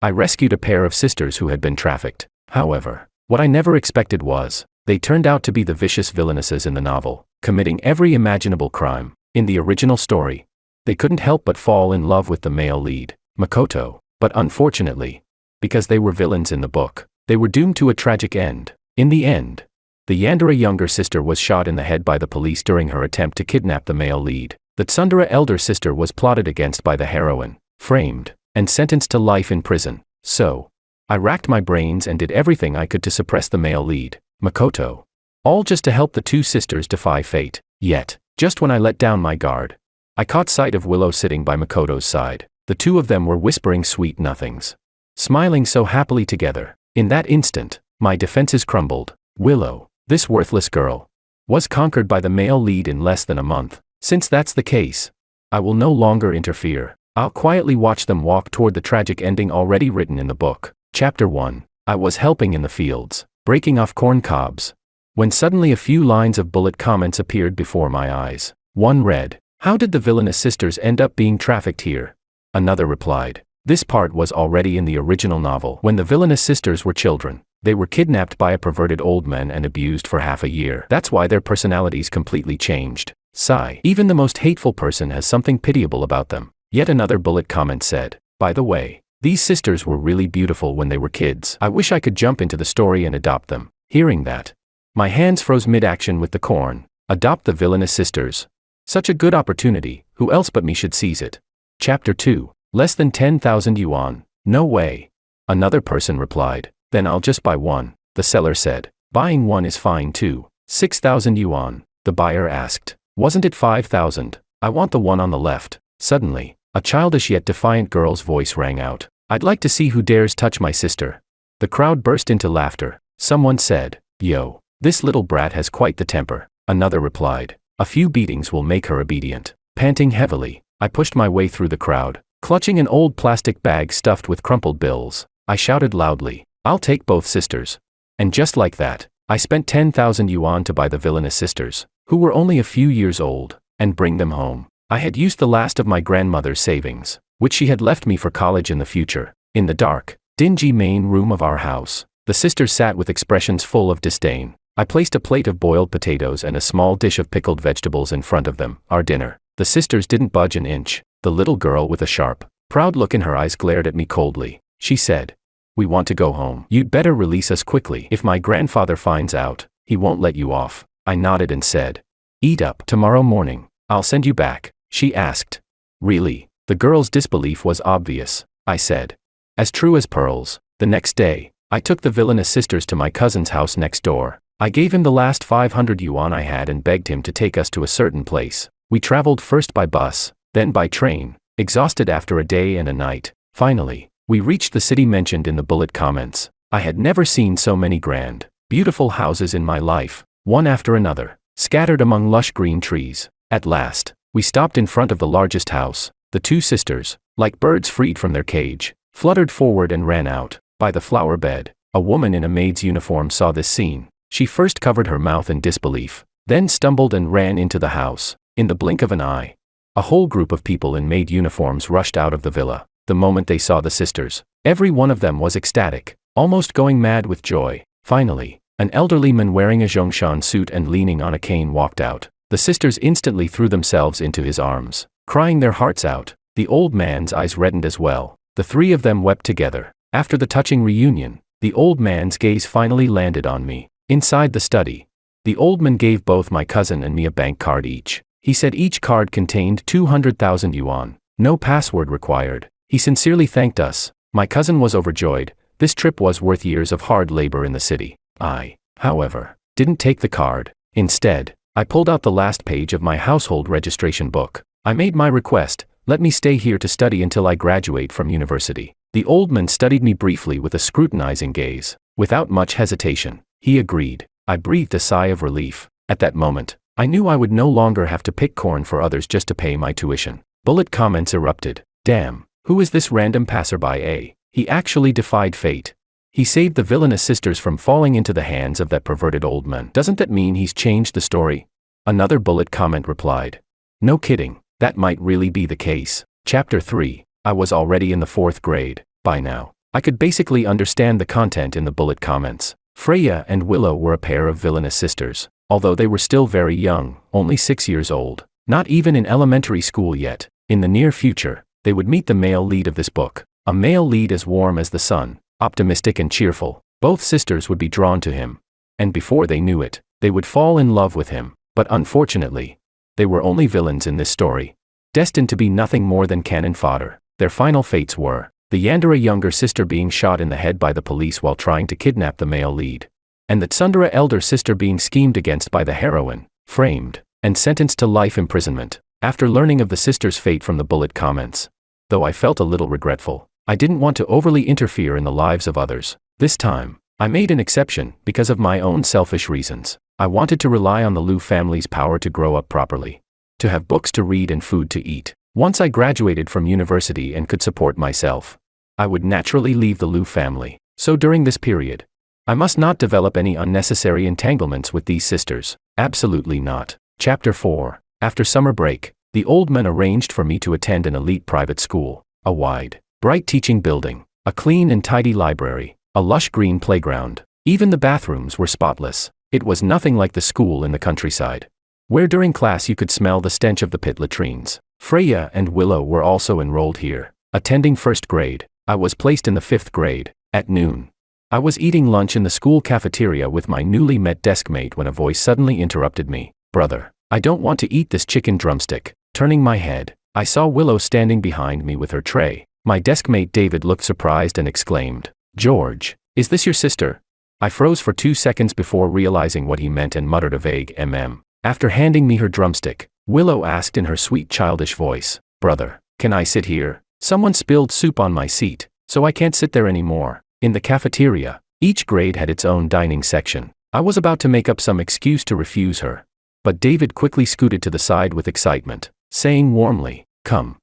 I rescued a pair of sisters who had been trafficked. However, what I never expected was, they turned out to be the vicious villainesses in the novel, committing every imaginable crime. In the original story, they couldn't help but fall in love with the male lead, Makoto, but unfortunately, because they were villains in the book, they were doomed to a tragic end. In the end, the Yandere younger sister was shot in the head by the police during her attempt to kidnap the male lead. The Tsundere elder sister was plotted against by the heroine, framed, and sentenced to life in prison. So, I racked my brains and did everything I could to suppress the male lead, Makoto. All just to help the two sisters defy fate. Yet, just when I let down my guard, I caught sight of Willow sitting by Makoto's side. The two of them were whispering sweet nothings, smiling so happily together. In that instant, my defenses crumbled. Willow, this worthless girl, was conquered by the male lead in less than a month. Since that's the case, I will no longer interfere. I'll quietly watch them walk toward the tragic ending already written in the book. Chapter 1. I was helping in the fields, breaking off corn cobs, when suddenly a few lines of bullet comments appeared before my eyes. One read, "How did the villainous sisters end up being trafficked here?" Another replied, "This part was already in the original novel. When the villainous sisters were children, they were kidnapped by a perverted old man and abused for half a year. That's why their personalities completely changed. Sigh. Even the most hateful person has something pitiable about them." Yet another bullet comment said, "By the way, these sisters were really beautiful when they were kids. I wish I could jump into the story and adopt them." Hearing that, my hands froze mid-action with the corn. Adopt the villainous sisters. Such a good opportunity, who else but me should seize it? Chapter 2. Less than 10,000 yuan. No way. Another person replied, "Then I'll just buy one." The seller said, "Buying one is fine too." 6,000 yuan. The buyer asked, "Wasn't it 5,000? I want the one on the left." Suddenly, a childish yet defiant girl's voice rang out, "I'd like to see who dares touch my sister." The crowd burst into laughter. Someone said, "Yo, this little brat has quite the temper." Another replied, "A few beatings will make her obedient." Panting heavily, I pushed my way through the crowd, clutching an old plastic bag stuffed with crumpled bills. I shouted loudly, "I'll take both sisters." And just like that, I spent 10,000 yuan to buy the villainous sisters, who were only a few years old, and bring them home. I had used the last of my grandmother's savings, which she had left me for college in the future. In the dark, dingy main room of our house, the sisters sat with expressions full of disdain. I placed a plate of boiled potatoes and a small dish of pickled vegetables in front of them, our dinner. The sisters didn't budge an inch. The little girl with a sharp, proud look in her eyes glared at me coldly. She said, "We want to go home. You'd better release us quickly. If my grandfather finds out, he won't let you off." I nodded and said, "Eat up. Tomorrow morning, I'll send you back." She asked, "Really?" The girl's disbelief was obvious. I said, "As true as pearls." The next day, I took the villainous sisters to my cousin's house next door. I gave him the last 500 yuan I had and begged him to take us to a certain place. We traveled first by bus, then by train, exhausted after a day and a night. Finally, we reached the city mentioned in the bullet comments. I had never seen so many grand, beautiful houses in my life, one after another, scattered among lush green trees. At last, we stopped in front of the largest house. The two sisters, like birds freed from their cage, fluttered forward and ran out. By the flower bed, a woman in a maid's uniform saw this scene. She first covered her mouth in disbelief, then stumbled and ran into the house. In the blink of an eye, a whole group of people in maid uniforms rushed out of the villa. The moment they saw the sisters, every one of them was ecstatic, almost going mad with joy. Finally, an elderly man wearing a Zhongshan suit and leaning on a cane walked out. The sisters instantly threw themselves into his arms, crying their hearts out. The old man's eyes reddened as well. The three of them wept together. After the touching reunion, the old man's gaze finally landed on me. Inside the study, the old man gave both my cousin and me a bank card each. He said each card contained 200,000 yuan, no password required. He sincerely thanked us. My cousin was overjoyed. This trip was worth years of hard labor in the city. I, however, didn't take the card. Instead, I pulled out the last page of my household registration book. I made my request, "Let me stay here to study until I graduate from university." The old man studied me briefly with a scrutinizing gaze. Without much hesitation, he agreed. I breathed a sigh of relief. At that moment, I knew I would no longer have to pick corn for others just to pay my tuition. Bullet comments erupted. "Damn, who is this random passerby, eh? He actually defied fate. He saved the villainous sisters from falling into the hands of that perverted old man. Doesn't that mean he's changed the story?" Another bullet comment replied, "No kidding, that might really be the case." Chapter 3. I was already in the 4th grade. By now, I could basically understand the content in the bullet comments. Freya and Willow were a pair of villainous sisters, although they were still very young, only 6 years old, not even in elementary school yet. In the near future, they would meet the male lead of this book, a male lead as warm as the sun, optimistic and cheerful. Both sisters would be drawn to him, and before they knew it, they would fall in love with him. But unfortunately, they were only villains in this story, destined to be nothing more than cannon fodder. Their final fates were the Yandere younger sister being shot in the head by the police while trying to kidnap the male lead, and the Tsundere elder sister being schemed against by the heroine, framed, and sentenced to life imprisonment. After learning of the sister's fate from the bullet comments, though I felt a little regretful, I didn't want to overly interfere in the lives of others. This time, I made an exception because of my own selfish reasons. I wanted to rely on the Liu family's power to grow up properly, to have books to read and food to eat. Once I graduated from university and could support myself, I would naturally leave the Liu family. So during this period, I must not develop any unnecessary entanglements with these sisters. Absolutely not. Chapter 4. After summer break, the old man arranged for me to attend an elite private school, a wide, bright teaching building, a clean and tidy library, a lush green playground. Even the bathrooms were spotless. It was nothing like the school in the countryside, where during class you could smell the stench of the pit latrines. Freya and Willow were also enrolled here, attending first grade. I was placed in the 5th grade. At noon, I was eating lunch in the school cafeteria with my newly met deskmate when a voice suddenly interrupted me. "Brother, I don't want to eat this chicken drumstick." Turning my head, I saw Willow standing behind me with her tray. My deskmate David looked surprised and exclaimed, "George, is this your sister?" I froze for 2 seconds before realizing what he meant and muttered a vague mm. After handing me her drumstick, Willow asked in her sweet childish voice, "Brother, can I sit here? Someone spilled soup on my seat, so I can't sit there anymore." In the cafeteria, each grade had its own dining section. I was about to make up some excuse to refuse her, but David quickly scooted to the side with excitement, saying warmly, Come,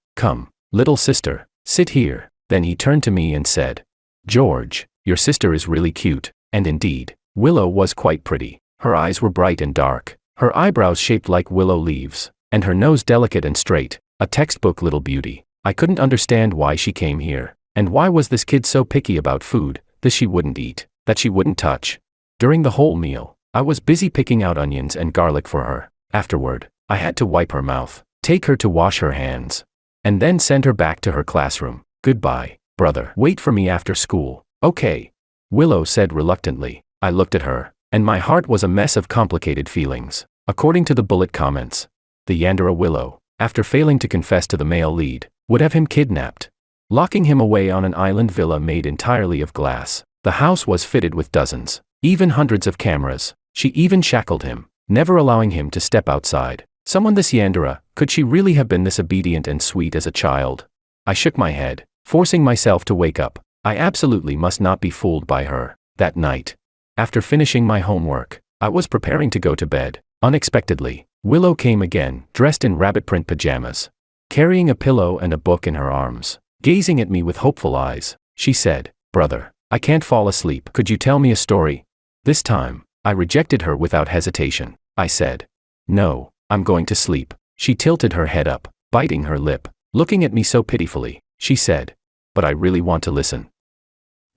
little sister, sit here." Then he turned to me and said, "George, your sister is really cute." And indeed, Willow was quite pretty. Her eyes were bright and dark, her eyebrows shaped like willow leaves, and her nose delicate and straight, a textbook little beauty. I couldn't understand why she came here, and why was this kid so picky about food, this she wouldn't eat, that she wouldn't touch. During the whole meal, I was busy picking out onions and garlic for her. Afterward, I had to wipe her mouth, take her to wash her hands, and then send her back to her classroom. "Goodbye, brother. Wait for me after school." "Okay," Willow said reluctantly. I looked at her, and my heart was a mess of complicated feelings. According to the bullet comments, the Yandere Willow, after failing to confess to the male lead, would have him kidnapped, locking him away on an island villa made entirely of glass. The house was fitted with dozens, even hundreds of cameras. She even shackled him, never allowing him to step outside. Someone this Yandere, could she really have been this obedient and sweet as a child? I shook my head, forcing myself to wake up. I absolutely must not be fooled by her. That night, after finishing my homework, I was preparing to go to bed. Unexpectedly, Willow came again, dressed in rabbit print pajamas, carrying a pillow and a book in her arms. Gazing at me with hopeful eyes, she said, "Brother, I can't fall asleep. Could you tell me a story?" This time, I rejected her without hesitation. I said, "No, I'm going to sleep." She tilted her head up, biting her lip, looking at me so pitifully. She said, "But I really want to listen."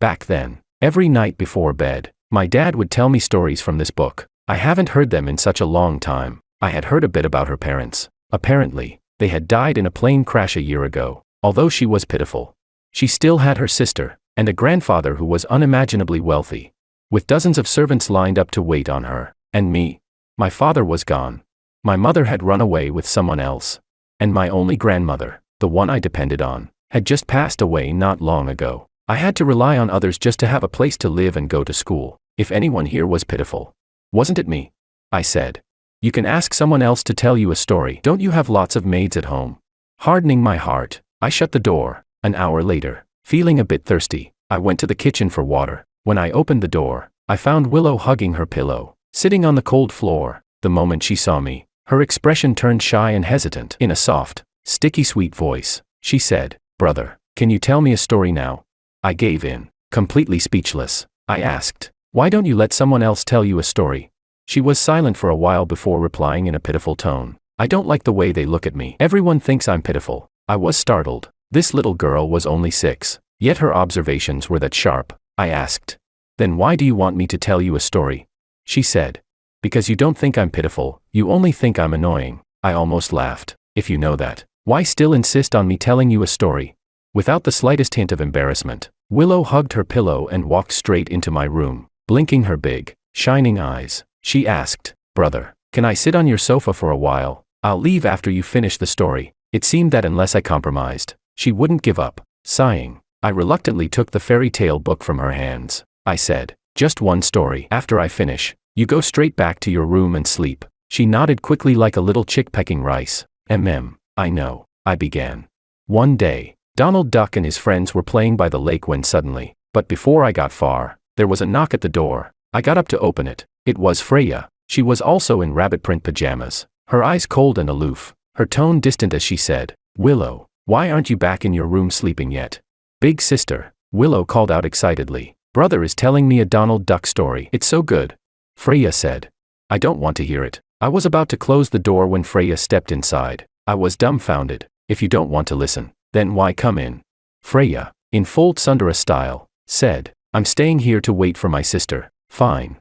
Back then, every night before bed, my dad would tell me stories from this book. I haven't heard them in such a long time. I had heard a bit about her parents. Apparently, they had died in a plane crash a year ago. Although she was pitiful, she still had her sister, and a grandfather who was unimaginably wealthy, with dozens of servants lined up to wait on her. And me. My father was gone. My mother had run away with someone else. And my only grandmother, the one I depended on, had just passed away not long ago. I had to rely on others just to have a place to live and go to school. If anyone here was pitiful, wasn't it me? I said. "You can ask someone else to tell you a story. Don't you have lots of maids at home?" Hardening my heart, I shut the door. An hour later, feeling a bit thirsty, I went to the kitchen for water. When I opened the door, I found Willow hugging her pillow, sitting on the cold floor. The moment she saw me, her expression turned shy and hesitant. In a soft, sticky sweet voice, she said, "Brother, can you tell me a story now?" I gave in, completely speechless. I asked, "Why don't you let someone else tell you a story?" She was silent for a while before replying in a pitiful tone, "I don't like the way they look at me. Everyone thinks I'm pitiful." I was startled. This little girl was only 6. Yet her observations were that sharp. I asked. Then why do you want me to tell you a story? She said. Because you don't think I'm pitiful, you only think I'm annoying. I almost laughed. If you know that, why still insist on me telling you a story? Without the slightest hint of embarrassment, Willow hugged her pillow and walked straight into my room. Blinking her big, shining eyes, she asked, "Brother, can I sit on your sofa for a while? I'll leave after you finish the story." It seemed that unless I compromised, she wouldn't give up. Sighing, I reluctantly took the fairy tale book from her hands. I said, "Just one story. After I finish, you go straight back to your room and sleep." She nodded quickly like a little chick pecking rice. I know," I began. One day, Donald Duck and his friends were playing by the lake when suddenly, but before I got far, there was a knock at the door. I got up to open it. It was Freya. She was also in rabbit print pajamas, her eyes cold and aloof, her tone distant as she said, "Willow, why aren't you back in your room sleeping yet?" "Big sister," Willow called out excitedly, "Brother is telling me a Donald Duck story. It's so good." Freya said, "I don't want to hear it." I was about to close the door when Freya stepped inside. I was dumbfounded. "If you don't want to listen, then why come in?" Freya, in full tsundere style, said, "I'm staying here to wait for my sister." Fine,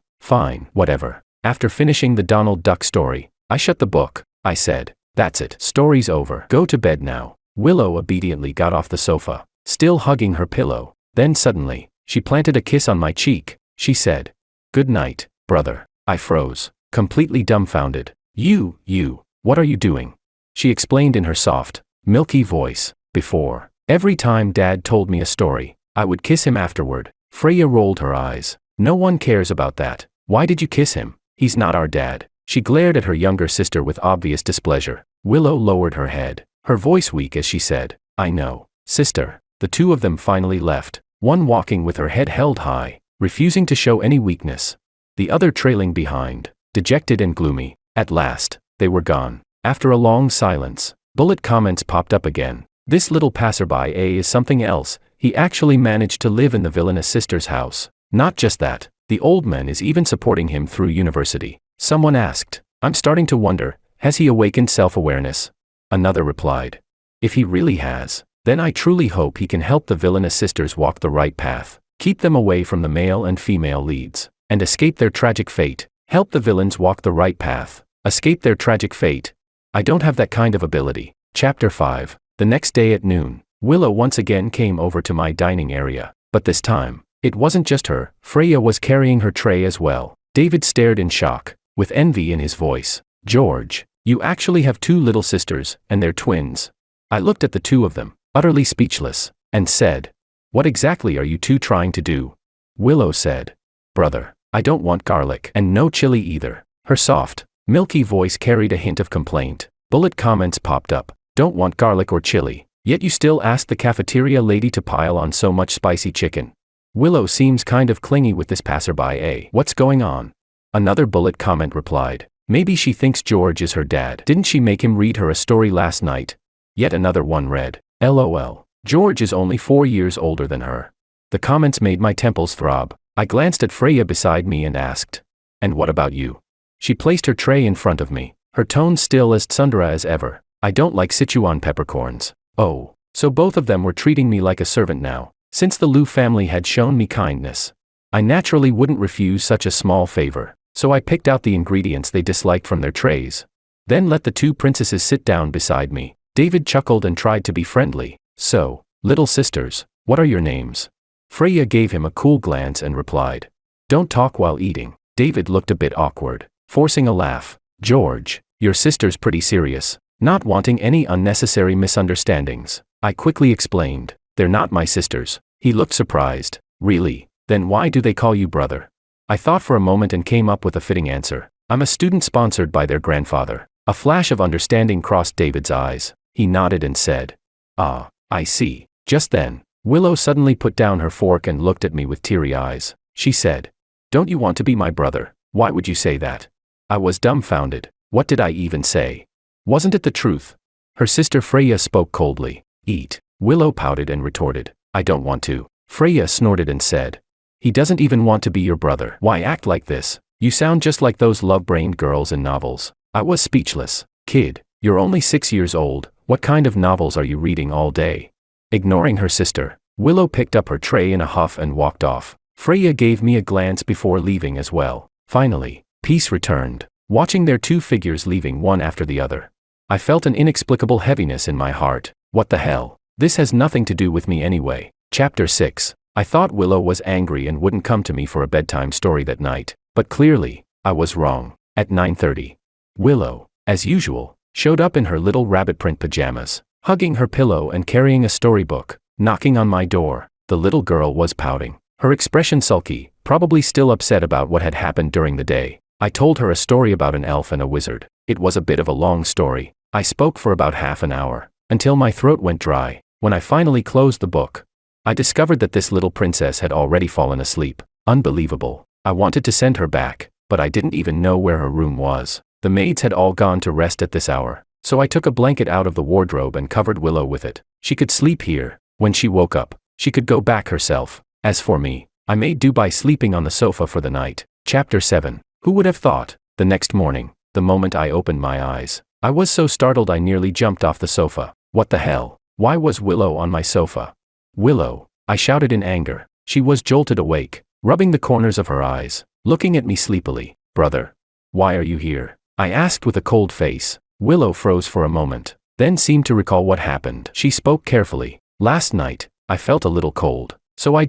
whatever." After finishing the Donald Duck story, I shut the book. I said, "That's it, story's over. Go to bed now." Willow obediently got off the sofa, still hugging her pillow. Then suddenly, she planted a kiss on my cheek. She said, "Good night, brother." I froze, completely dumbfounded. You, what are you doing?" She explained in her soft, milky voice. "Before, every time Dad told me a story, I would kiss him afterward." Freya rolled her eyes. "No one cares about that. Why did you kiss him? He's not our dad." She glared at her younger sister with obvious displeasure. Willow lowered her head, her voice weak as she said, "I know, sister." The two of them finally left, one walking with her head held high, refusing to show any weakness, the other trailing behind, dejected and gloomy. At last, they were gone. After a long silence, bullet comments popped up again. "This little passerby is something else. He actually managed to live in the villainous sister's house. Not just that, the old man is even supporting him through university." Someone asked, "I'm starting to wonder, has he awakened self-awareness?" Another replied, "If he really has, then I truly hope he can help the villainous sisters walk the right path, keep them away from the male and female leads, and escape their tragic fate." Help the villains walk the right path, escape their tragic fate. I don't have that kind of ability. Chapter 5. The next day at noon, Willow once again came over to my dining area, but this time, it wasn't just her. Freya was carrying her tray as well. David stared in shock, with envy in his voice. "George, you actually have two little sisters, and they're twins." I looked at the two of them, utterly speechless, and said, "What exactly are you two trying to do?" Willow said, "Brother, I don't want garlic, and no chili either." Her soft, milky voice carried a hint of complaint. Bullet comments popped up. "Don't want garlic or chili, yet you still ask the cafeteria lady to pile on so much spicy chicken." Willow seems kind of clingy with this passerby, eh? What's going on? Another bullet comment replied, "Maybe she thinks George is her dad. Didn't she make him read her a story last night?" Yet another one read, "LOL, George is only 4 years older than her." The comments made my temples throb. I glanced at Freya beside me and asked, "And what about you?" She placed her tray in front of me, her tone still as tsundere as ever. "I don't like Sichuan peppercorns." Oh, so both of them were treating me like a servant now. Since the Liu family had shown me kindness, I naturally wouldn't refuse such a small favor, so I picked out the ingredients they disliked from their trays. Then let the two princesses sit down beside me. David chuckled and tried to be friendly. "So, little sisters, what are your names?" Freya gave him a cool glance and replied, "Don't talk while eating." David looked a bit awkward, forcing a laugh. "George, your sister's pretty serious, not wanting any unnecessary misunderstandings." I quickly explained, "They're not my sisters." He looked surprised. "Really? Then why do they call you brother?" I thought for a moment and came up with a fitting answer. "I'm a student sponsored by their grandfather." A flash of understanding crossed David's eyes. He nodded and said, "Ah, I see." Just then, Willow suddenly put down her fork and looked at me with teary eyes. She said, "Don't you want to be my brother?" "Why would you say that?" I was dumbfounded. What did I even say? Wasn't it the truth? Her sister Freya spoke coldly. "Eat." Willow pouted and retorted, "I don't want to." Freya snorted and said, "He doesn't even want to be your brother. Why act like this? You sound just like those love-brained girls in novels." I was speechless. "Kid, you're only 6 years old, what kind of novels are you reading all day?" Ignoring her sister, Willow picked up her tray in a huff and walked off. Freya gave me a glance before leaving as well. Finally, peace returned, watching their two figures leaving one after the other. I felt an inexplicable heaviness in my heart. What the hell? This has nothing to do with me anyway. Chapter 6. I thought Willow was angry and wouldn't come to me for a bedtime story that night, but clearly, I was wrong. At 9:30, Willow, as usual, showed up in her little rabbit print pajamas, hugging her pillow and carrying a storybook. Knocking on my door, the little girl was pouting, her expression sulky, probably still upset about what had happened during the day. I told her a story about an elf and a wizard. It was a bit of a long story. I spoke for about half an hour, until my throat went dry. When I finally closed the book, I discovered that this little princess had already fallen asleep. Unbelievable. I wanted to send her back, but I didn't even know where her room was. The maids had all gone to rest at this hour, so I took a blanket out of the wardrobe and covered Willow with it. She could sleep here. When she woke up, she could go back herself. As for me, I made do by sleeping on the sofa for the night. Chapter 7. Who would have thought? The next morning, the moment I opened my eyes, I was so startled I nearly jumped off the sofa. What the hell? Why was Willow on my sofa? Willow, I shouted in anger. She was jolted awake, rubbing the corners of her eyes, looking at me sleepily. Brother, why are you here? I asked with a cold face. Willow froze for a moment, then seemed to recall what happened. She spoke carefully. Last night, I felt a little cold, so I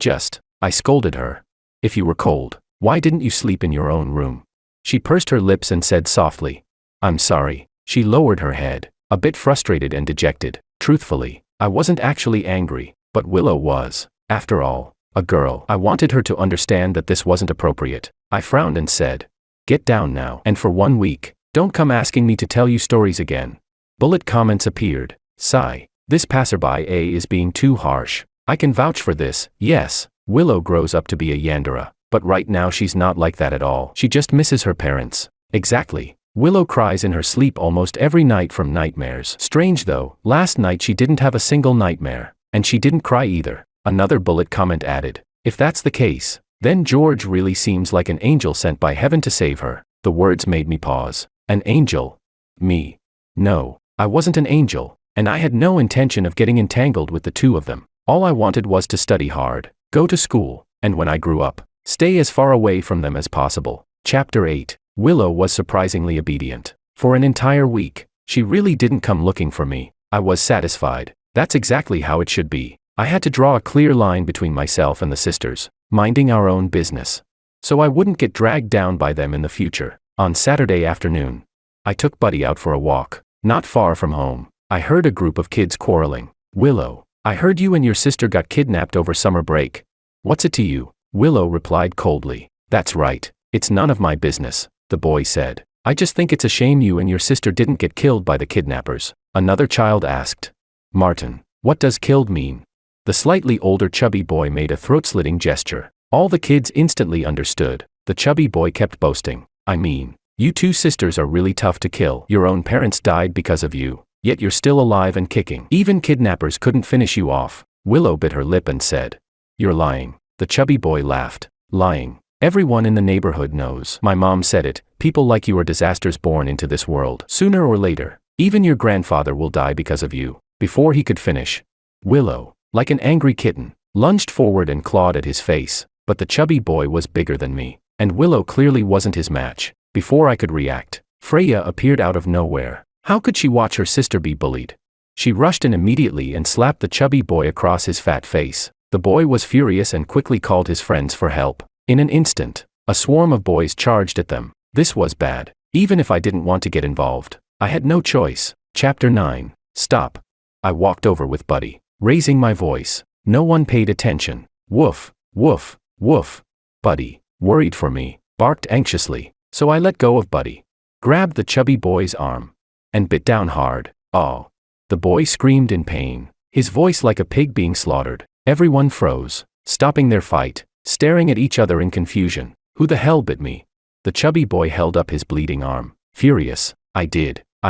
scolded her. If you were cold, why didn't you sleep in your own room? She pursed her lips and said softly, I'm sorry. She lowered her head, a bit frustrated and dejected. Truthfully, I wasn't actually angry, but Willow was. After all, a girl. I wanted her to understand that this wasn't appropriate. I frowned and said, get down now. And for 1 week, don't come asking me to tell you stories again. Bullet comments appeared. Sigh. This passerby is being too harsh. I can vouch for this. Yes, Willow grows up to be a Yandere, but right now she's not like that at all. She just misses her parents. Exactly. Willow cries in her sleep almost every night from nightmares. Strange though, last night she didn't have a single nightmare, and she didn't cry either. Another bullet comment added, if that's the case, then George really seems like an angel sent by heaven to save her. The words made me pause. An angel? Me? No, I wasn't an angel. And I had no intention of getting entangled with the two of them. All I wanted was to study hard, go to school, and when I grew up, stay as far away from them as possible. Chapter 8. Willow was surprisingly obedient. For an entire week, she really didn't come looking for me. I was satisfied. That's exactly how it should be. I had to draw a clear line between myself and the sisters, minding our own business, so I wouldn't get dragged down by them in the future. On Saturday afternoon, I took Buddy out for a walk, not far from home. I heard a group of kids quarreling. Willow, I heard you and your sister got kidnapped over summer break. What's it to you? Willow replied coldly. That's right. It's none of my business, the boy said. I just think it's a shame you and your sister didn't get killed by the kidnappers. Another child asked. Martin, what does killed mean? The slightly older chubby boy made a throat-slitting gesture. All the kids instantly understood. The chubby boy kept boasting. I mean, you two sisters are really tough to kill. Your own parents died because of you. Yet you're still alive and kicking. Even kidnappers couldn't finish you off. Willow bit her lip and said, you're lying. The chubby boy laughed. Lying. Everyone in the neighborhood knows. My mom said it. People like you are disasters born into this world. Sooner or later, even your grandfather will die because of you. Before he could finish, Willow, like an angry kitten, lunged forward and clawed at his face. But the chubby boy was bigger than me, and Willow clearly wasn't his match. Before I could react, Freya appeared out of nowhere. How could she watch her sister be bullied? She rushed in immediately and slapped the chubby boy across his fat face. The boy was furious and quickly called his friends for help. In an instant, a swarm of boys charged at them. This was bad. Even if I didn't want to get involved, I had no choice. Chapter 9. Stop. I walked over with Buddy, raising my voice. No one paid attention. Woof, woof, woof. Buddy, worried for me, barked anxiously, so I let go of Buddy, grabbed the chubby boy's arm, and bit down hard. Oh. The boy screamed in pain, his voice like a pig being slaughtered. Everyone froze, stopping their fight, staring at each other in confusion. Who the hell bit me? The chubby boy held up his bleeding arm. Furious, I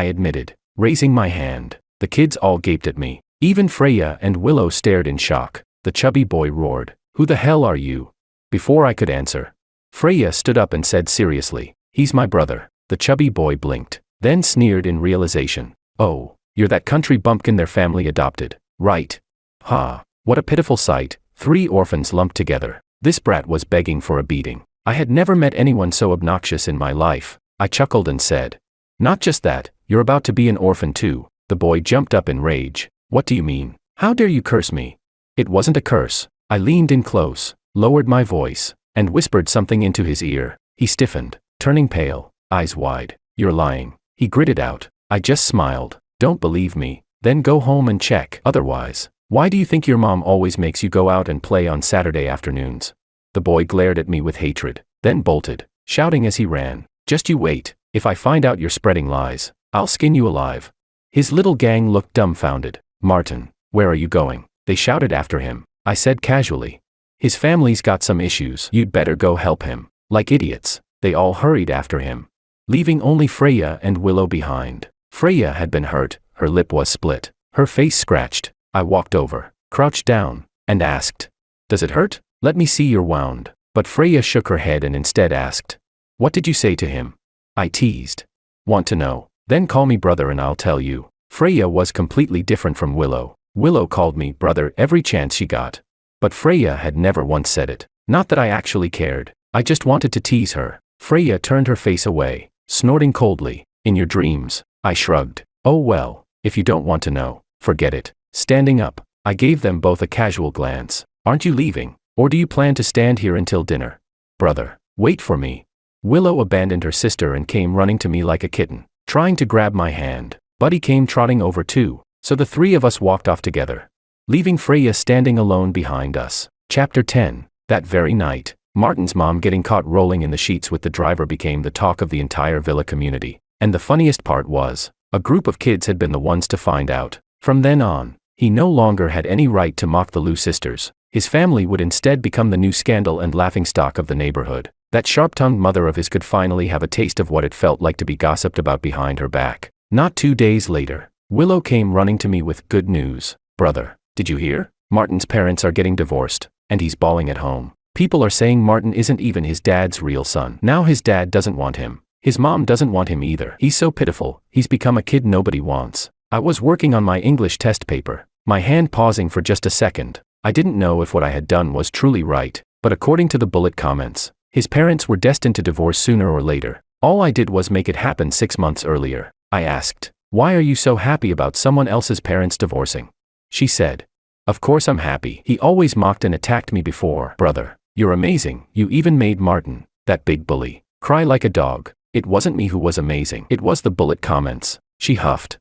admitted, raising my hand. The kids all gaped at me. Even Freya and Willow stared in shock. The chubby boy roared, who the hell are you? Before I could answer, Freya stood up and said seriously, he's my brother. The chubby boy blinked, then sneered in realization. Oh, you're that country bumpkin their family adopted, right? Ha. What a pitiful sight, 3 orphans lumped together. This brat was begging for a beating. I had never met anyone so obnoxious in my life. I chuckled and said, "Not just that, you're about to be an orphan too." The boy jumped up in rage. "What do you mean? How dare you curse me?" It wasn't a curse. I leaned in close, lowered my voice, and whispered something into his ear. He stiffened, turning pale, eyes wide. "You're lying," he gritted out. I just smiled. "Don't believe me? Then go home and check. Otherwise, why do you think your mom always makes you go out and play on Saturday afternoons?" The boy glared at me with hatred, then bolted, shouting as he ran, "Just you wait. If I find out you're spreading lies, I'll skin you alive." His little gang looked dumbfounded. "Martin, where are you going?" they shouted after him. I said casually, "His family's got some issues. You'd better go help him." Like idiots, they all hurried after him, leaving only Freya and Willow behind. Freya had been hurt, her lip was split, her face scratched. I walked over, crouched down, and asked, "Does it hurt? Let me see your wound." But Freya shook her head and instead asked, "What did you say to him?" I teased. "Want to know? Then call me brother and I'll tell you." Freya was completely different from Willow. Willow called me brother every chance she got. But Freya had never once said it. Not that I actually cared. I just wanted to tease her. Freya turned her face away, snorting coldly. "In your dreams." I shrugged. "Oh well, if you don't want to know, forget it." Standing up, I gave them both a casual glance. "Aren't you leaving? Or do you plan to stand here until dinner?" "Brother, wait for me." Willow abandoned her sister and came running to me like a kitten, trying to grab my hand. Buddy came trotting over too, so the 3 of us walked off together, leaving Freya standing alone behind us. Chapter 10. That very night, Martin's mom getting caught rolling in the sheets with the driver became the talk of the entire villa community. And the funniest part was, a group of kids had been the ones to find out. From then on, he no longer had any right to mock the Liu sisters. His family would instead become the new scandal and laughingstock of the neighborhood. That sharp-tongued mother of his could finally have a taste of what it felt like to be gossiped about behind her back. Not 2 days later, Willow came running to me with good news. "Brother, did you hear? Martin's parents are getting divorced, and he's bawling at home. People are saying Martin isn't even his dad's real son. Now his dad doesn't want him. His mom doesn't want him either. He's so pitiful, he's become a kid nobody wants." I was working on my English test paper, my hand pausing for just a second. I didn't know if what I had done was truly right, but according to the bullet comments, his parents were destined to divorce sooner or later. All I did was make it happen 6 months earlier. I asked, "Why are you so happy about someone else's parents divorcing?" She said, "Of course I'm happy. He always mocked and attacked me before." "Brother, you're amazing. You even made Martin, that big bully, cry like a dog." "It wasn't me who was amazing. It was the bullet comments." She huffed.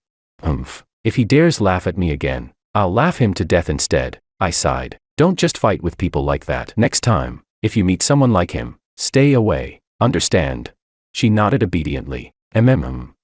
If he dares laugh at me again, I'll laugh him to death instead." I sighed. "Don't just fight with people like that. Next time, if you meet someone like him, stay away. Understand?" She nodded obediently.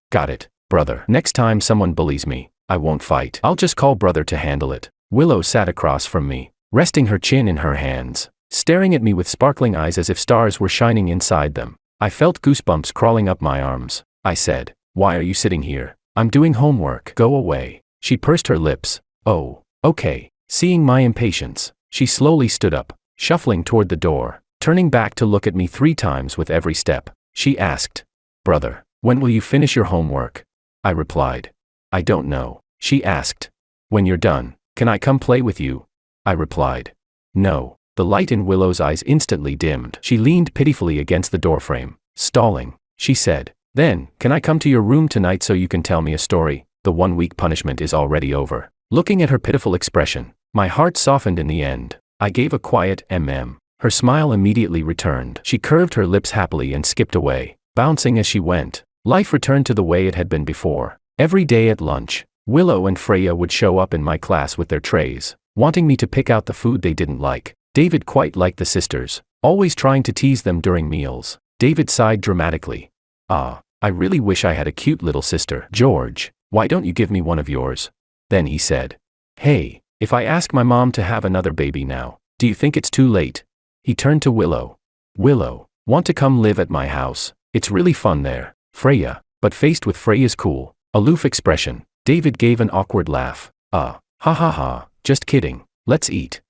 Got it, brother. Next time someone bullies me, I won't fight. I'll just call brother to handle it." Willow sat across from me, resting her chin in her hands, staring at me with sparkling eyes as if stars were shining inside them. I felt goosebumps crawling up my arms. I said, "Why are you sitting here?" "I'm doing homework." "Go away." She pursed her lips. "Oh, okay." Seeing my impatience, she slowly stood up, shuffling toward the door, turning back to look at me 3 times with every step. She asked, "Brother, when will you finish your homework?" I replied, "I don't know." She asked, "When you're done, can I come play with you?" I replied, "No." The light in Willow's eyes instantly dimmed. She leaned pitifully against the doorframe, stalling. She said, "Then, can I come to your room tonight so you can tell me a story? The 1-week punishment is already over." Looking at her pitiful expression, my heart softened in the end. I gave a quiet Her smile immediately returned. She curved her lips happily and skipped away, bouncing as she went. Life returned to the way it had been before. Every day at lunch, Willow and Freya would show up in my class with their trays, wanting me to pick out the food they didn't like. David quite liked the sisters, always trying to tease them during meals. David sighed dramatically. I really wish I had a cute little sister." "George, why don't you give me one of yours?" Then he said, "Hey, if I ask my mom to have another baby now, do you think it's too late?" He turned to Willow. "Willow, want to come live at my house? It's really fun there." Freya, but faced with Freya's cool, aloof expression, David gave an awkward laugh. Ha ha ha, just kidding. Let's eat."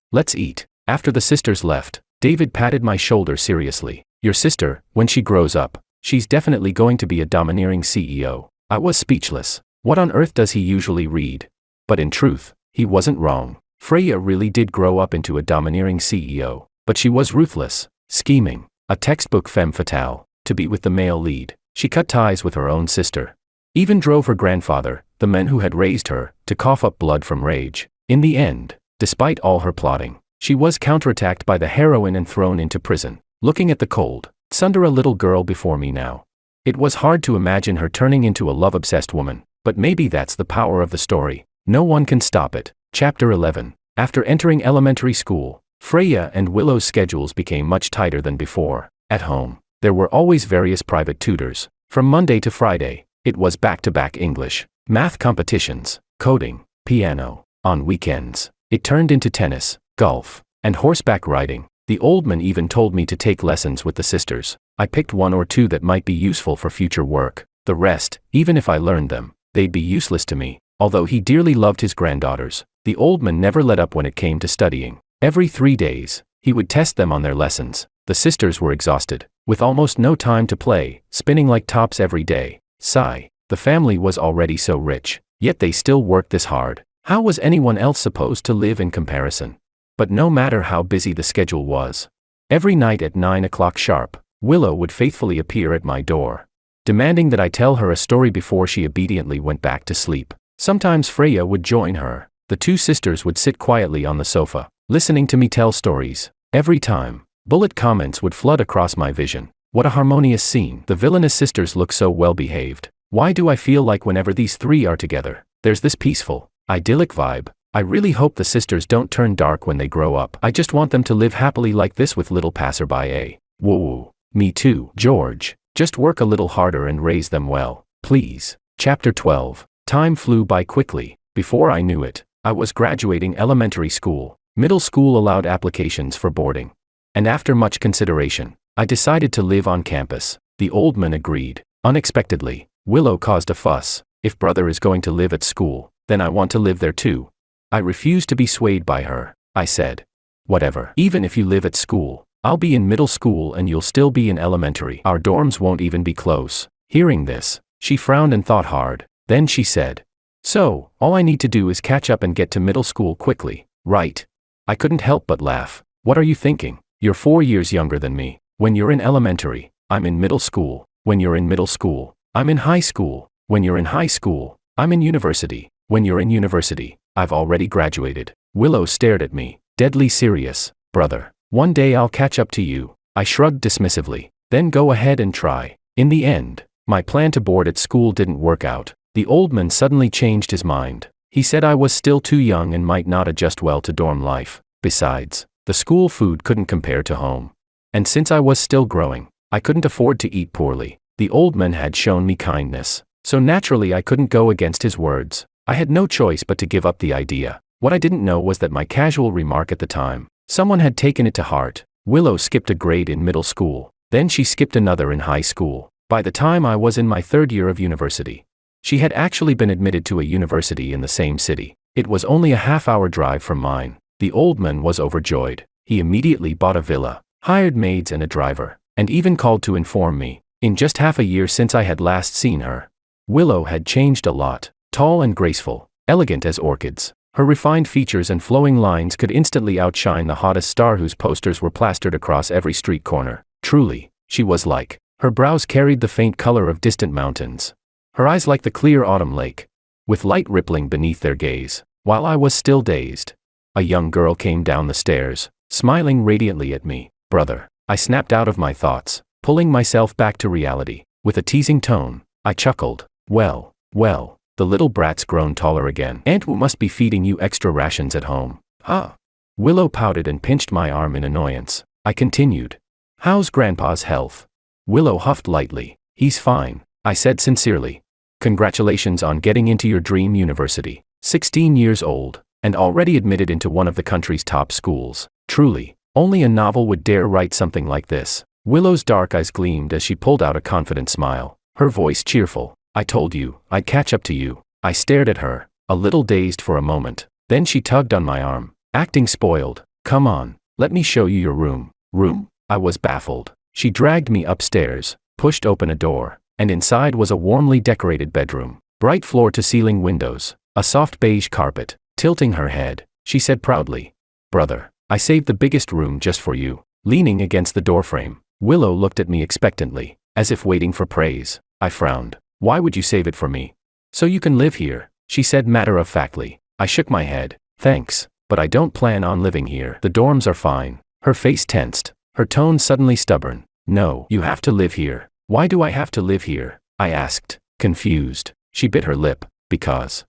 After the sisters left, David patted my shoulder seriously. "Your sister, when she grows up, she's definitely going to be a domineering CEO." I was speechless. What on earth does he usually read? But in truth, he wasn't wrong. Freya really did grow up into a domineering CEO, but she was ruthless, scheming, a textbook femme fatale. To be with the male lead, she cut ties with her own sister. Even drove her grandfather, the man who had raised her, to cough up blood from rage. In the end, despite all her plotting, she was counterattacked by the heroine and thrown into prison. Looking at the cold, slender little girl before me now, it was hard to imagine her turning into a love-obsessed woman, but maybe that's the power of the story. No one can stop it. Chapter 11. After entering elementary school, Freya and Willow's schedules became much tighter than before. At home, there were always various private tutors. From Monday to Friday, it was back-to-back English, math competitions, coding, piano. On weekends, it turned into tennis, golf, and horseback riding. The old man even told me to take lessons with the sisters. I picked one or two that might be useful for future work. The rest, even if I learned them, they'd be useless to me. Although he dearly loved his granddaughters, the old man never let up when it came to studying. Every 3 days, he would test them on their lessons. The sisters were exhausted, with almost no time to play, spinning like tops every day. Sigh. The family was already so rich, yet they still worked this hard. How was anyone else supposed to live in comparison? But no matter how busy the schedule was, every night at 9 o'clock sharp, Willow would faithfully appear at my door, demanding that I tell her a story before she obediently went back to sleep. Sometimes Freya would join her. The two sisters would sit quietly on the sofa, listening to me tell stories. Every time, bullet comments would flood across my vision. What a harmonious scene. The villainous sisters look so well behaved. Why do I feel like whenever these three are together, there's this peaceful, idyllic vibe? I really hope the sisters don't turn dark when they grow up. I just want them to live happily like this with little passerby. Whoa. Me too, George. Just work a little harder and raise them well, please. Chapter 12. Time flew by quickly. Before I knew it, I was graduating elementary school. Middle school allowed applications for boarding. And after much consideration, I decided to live on campus. The old man agreed. Unexpectedly, Willow caused a fuss. If brother is going to live at school, then I want to live there too. I refused to be swayed by her. I said, whatever. Even if you live at school, I'll be in middle school and you'll still be in elementary. Our dorms won't even be close. Hearing this, she frowned and thought hard. Then she said, so, all I need to do is catch up and get to middle school quickly, right? I couldn't help but laugh. What are you thinking? You're 4 years younger than me. When you're in elementary, I'm in middle school. When you're in middle school, I'm in high school. When you're in high school, I'm in university. When you're in university, I've already graduated. Willow stared at me, deadly serious. Brother, one day I'll catch up to you. I shrugged dismissively. Then go ahead and try. In the end, my plan to board at school didn't work out. The old man suddenly changed his mind. He said I was still too young and might not adjust well to dorm life. Besides, the school food couldn't compare to home. And since I was still growing, I couldn't afford to eat poorly. The old man had shown me kindness, so naturally I couldn't go against his words. I had no choice but to give up the idea. What I didn't know was that my casual remark at the time, someone had taken it to heart. Willow skipped a grade in middle school. Then she skipped another in high school. By the time I was in my 3rd year of university, she had actually been admitted to a university in the same city. It was only a half-hour drive from mine. The old man was overjoyed. He immediately bought a villa, hired maids and a driver, and even called to inform me, in just half a year since I had last seen her, Willow had changed a lot. Tall and graceful, elegant as orchids, her refined features and flowing lines could instantly outshine the hottest star whose posters were plastered across every street corner. Truly, she was like. Her brows carried the faint color of distant mountains. Her eyes like the clear autumn lake, with light rippling beneath their gaze. While I was still dazed, a young girl came down the stairs, smiling radiantly at me. Brother, I snapped out of my thoughts, pulling myself back to reality. With a teasing tone, I chuckled. Well, the little brat's grown taller again. Aunt Wu must be feeding you extra rations at home. Huh? Willow pouted and pinched my arm in annoyance. I continued. How's Grandpa's health? Willow huffed lightly. He's fine, I said sincerely. Congratulations on getting into your dream university. 16 years old, and already admitted into one of the country's top schools. Truly, only a novel would dare write something like this. Willow's dark eyes gleamed as she pulled out a confident smile, her voice cheerful. I told you, I'd catch up to you. I stared at her, a little dazed for a moment. Then she tugged on my arm, acting spoiled. Come on, let me show you your room. Room? I was baffled. She dragged me upstairs, pushed open a door, and inside was a warmly decorated bedroom. Bright floor-to-ceiling windows, a soft beige carpet. Tilting her head, she said proudly. Brother, I saved the biggest room just for you. Leaning against the doorframe, Willow looked at me expectantly, as if waiting for praise. I frowned. Why would you save it for me? So you can live here, she said matter-of-factly. I shook my head. Thanks, but I don't plan on living here. The dorms are fine. Her face tensed, her tone suddenly stubborn. No, you have to live here. Why do I have to live here? I asked, confused. She bit her lip. Because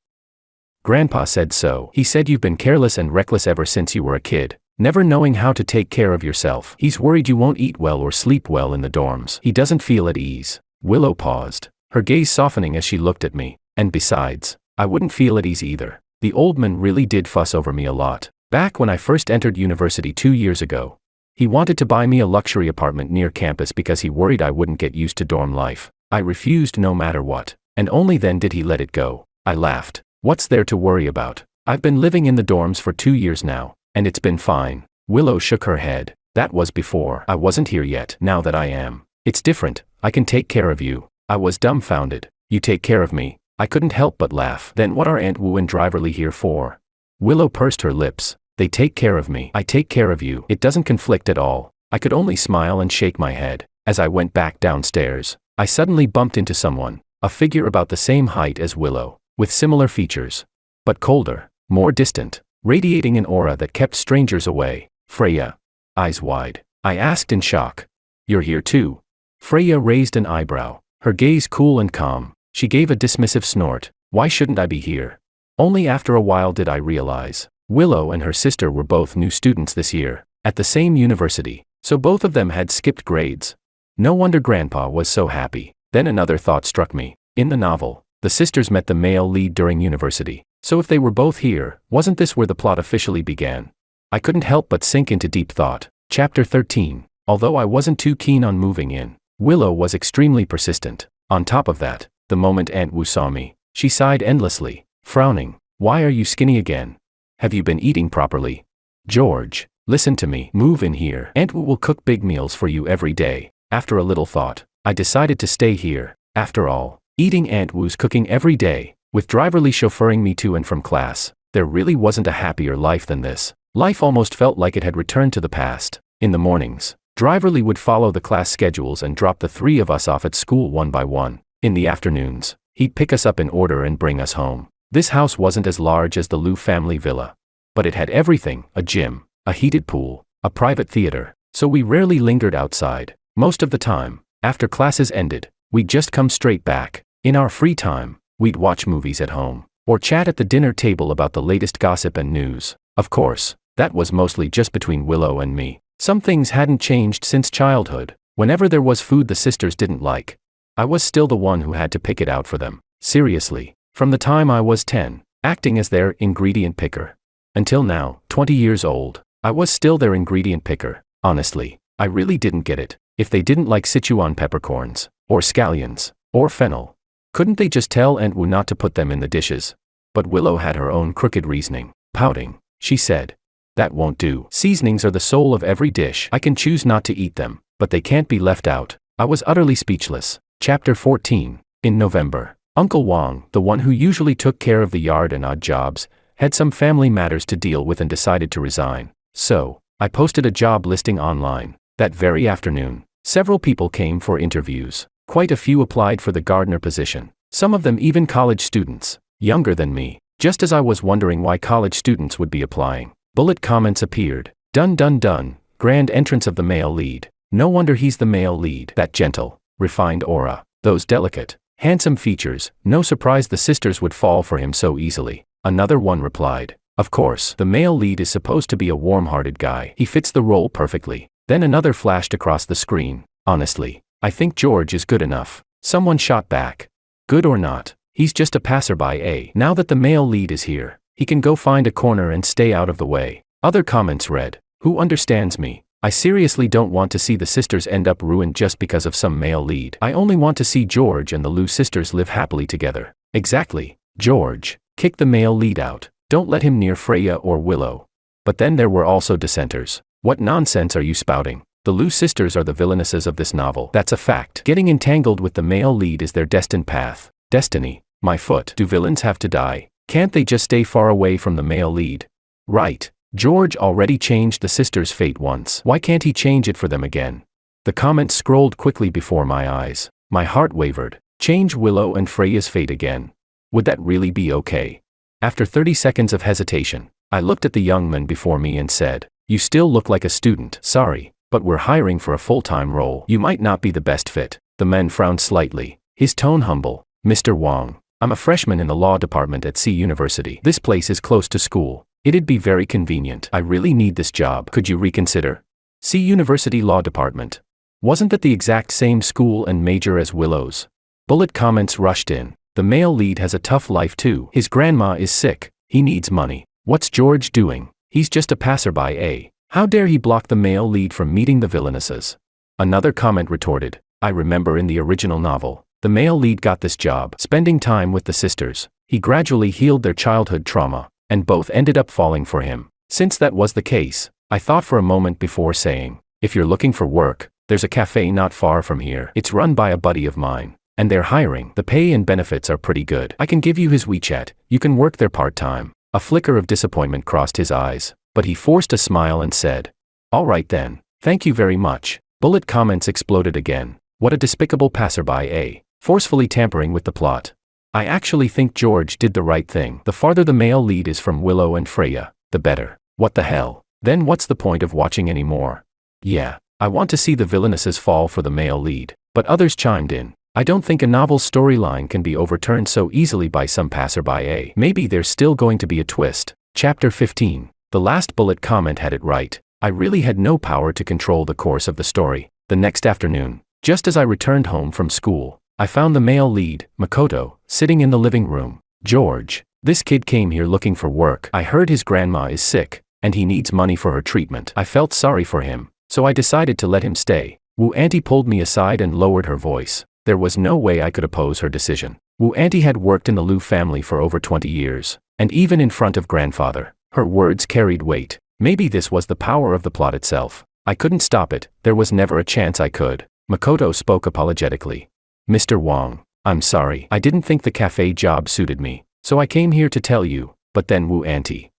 Grandpa said so. He said you've been careless and reckless ever since you were a kid, never knowing how to take care of yourself. He's worried you won't eat well or sleep well in the dorms. He doesn't feel at ease. Willow paused, her gaze softening as she looked at me. And besides, I wouldn't feel at ease either. The old man really did fuss over me a lot. Back when I first entered university 2 years ago, he wanted to buy me a luxury apartment near campus because he worried I wouldn't get used to dorm life. I refused no matter what, and only then did he let it go. I laughed. What's there to worry about? I've been living in the dorms for 2 years now, and it's been fine. Willow shook her head. That was before I wasn't here yet. Now that I am, it's different. I can take care of you. I was dumbfounded. You take care of me? I couldn't help but laugh. Then what are Aunt Wu and Driverly here for? Willow pursed her lips. They take care of me. I take care of you. It doesn't conflict at all. I could only smile and shake my head. As I went back downstairs, I suddenly bumped into someone, a figure about the same height as Willow, with similar features, but colder, more distant, radiating an aura that kept strangers away. Freya. Eyes wide, I asked in shock. You're here too? Freya raised an eyebrow, her gaze cool and calm. She gave a dismissive snort. Why shouldn't I be here? Only after a while did I realize. Willow and her sister were both new students this year, at the same university, so both of them had skipped grades. No wonder Grandpa was so happy. Then another thought struck me. In the novel, the sisters met the male lead during university, so if they were both here, wasn't this where the plot officially began? I couldn't help but sink into deep thought. Chapter 13. Although I wasn't too keen on moving in, Willow was extremely persistent. On top of that, the moment Aunt Wu saw me, she sighed endlessly, frowning. Why are you skinny again? Have you been eating properly? George, listen to me. Move in here. Aunt Wu will cook big meals for you every day. After a little thought, I decided to stay here. After all, eating Aunt Wu's cooking every day, with Driverly chauffeuring me to and from class, there really wasn't a happier life than this. Life almost felt like it had returned to the past. In the mornings, Driverly would follow the class schedules and drop the three of us off at school one by one. In the afternoons, he'd pick us up in order and bring us home. This house wasn't as large as the Liu family villa, but it had everything: a gym, a heated pool, a private theater, so we rarely lingered outside. Most of the time, after classes ended, we'd just come straight back. In our free time, we'd watch movies at home, or chat at the dinner table about the latest gossip and news. Of course, that was mostly just between Willow and me. Some things hadn't changed since childhood. Whenever there was food the sisters didn't like, I was still the one who had to pick it out for them. Seriously, from the time I was 10, acting as their ingredient picker, until now, 20 years old, I was still their ingredient picker. Honestly, I really didn't get it. If they didn't like Sichuan peppercorns, or scallions, or fennel, couldn't they just tell Aunt Wu not to put them in the dishes? But Willow had her own crooked reasoning. Pouting, she said, that won't do. Seasonings are the soul of every dish. I can choose not to eat them, but they can't be left out. I was utterly speechless. Chapter 14. In November, Uncle Wang, the one who usually took care of the yard and odd jobs, had some family matters to deal with and decided to resign. So, I posted a job listing online. That very afternoon, several people came for interviews. Quite a few applied for the gardener position. Some of them even college students, younger than me. Just as I was wondering why college students would be applying, bullet comments appeared. Dun dun dun, grand entrance of the male lead. No wonder he's the male lead. That gentle, refined aura, those delicate, handsome features, no surprise the sisters would fall for him so easily. Another one replied, of course, the male lead is supposed to be a warm-hearted guy. He fits the role perfectly. Then another flashed across the screen. Honestly, I think George is good enough. Someone shot back. Good or not, he's just a passerby. Now that the male lead is here, he can go find a corner and stay out of the way. Other comments read, who understands me? I seriously don't want to see the sisters end up ruined just because of some male lead. I only want to see George and the Liu sisters live happily together. Exactly. George, kick the male lead out. Don't let him near Freya or Willow. But then there were also dissenters. What nonsense are you spouting? The Liu sisters are the villainesses of this novel. That's a fact. Getting entangled with the male lead is their destined path. Destiny. My foot. Do villains have to die? Can't they just stay far away from the male lead? Right. George already changed the sisters' fate once. Why can't he change it for them again? The comment scrolled quickly before my eyes. My heart wavered. Change Willow and Freya's fate again. Would that really be okay? After 30 seconds of hesitation, I looked at the young man before me and said, "You still look like a student. Sorry, but we're hiring for a full-time role. You might not be the best fit." The man frowned slightly, his tone humble. "Mr. Wong, I'm a freshman in the law department at C University. This place is close to school. It'd be very convenient. I really need this job. Could you reconsider?" C University Law Department. Wasn't that the exact same school and major as Willow's? Bullet comments rushed in. The male lead has a tough life too. His grandma is sick. He needs money. What's George doing? He's just a passerby, eh? How dare he block the male lead from meeting the villainesses? Another comment retorted, "I remember in the original novel, the male lead got this job, spending time with the sisters. He gradually healed their childhood trauma, and both ended up falling for him. Since that was the case, I thought for a moment before saying, if you're looking for work, there's a cafe not far from here. It's run by a buddy of mine, and they're hiring. The pay and benefits are pretty good. I can give you his WeChat. You can work there part-time." A flicker of disappointment crossed his eyes, but he forced a smile and said, "All right then, thank you very much." Bullet comments exploded again. What a despicable passerby, eh? Forcefully tampering with the plot. I actually think George did the right thing. The farther the male lead is from Willow and Freya, the better. What the hell? Then what's the point of watching anymore? Yeah, I want to see the villainesses fall for the male lead. But others chimed in. I don't think a novel's storyline can be overturned so easily by some passerby, eh? Maybe there's still going to be a twist. Chapter 15. The last bullet comment had it right. I really had no power to control the course of the story. The next afternoon, just as I returned home from school, I found the male lead, Makoto, sitting in the living room. "George, this kid came here looking for work. I heard his grandma is sick, and he needs money for her treatment. I felt sorry for him, so I decided to let him stay." Wu Auntie pulled me aside and lowered her voice. There was no way I could oppose her decision. Wu Auntie had worked in the Liu family for over 20 years, and even in front of grandfather, her words carried weight. Maybe this was the power of the plot itself. I couldn't stop it. There was never a chance I could. Makoto spoke apologetically. "Mr. Wong, I'm sorry. I didn't think the cafe job suited me, so I came here to tell you." But then Wu Auntie,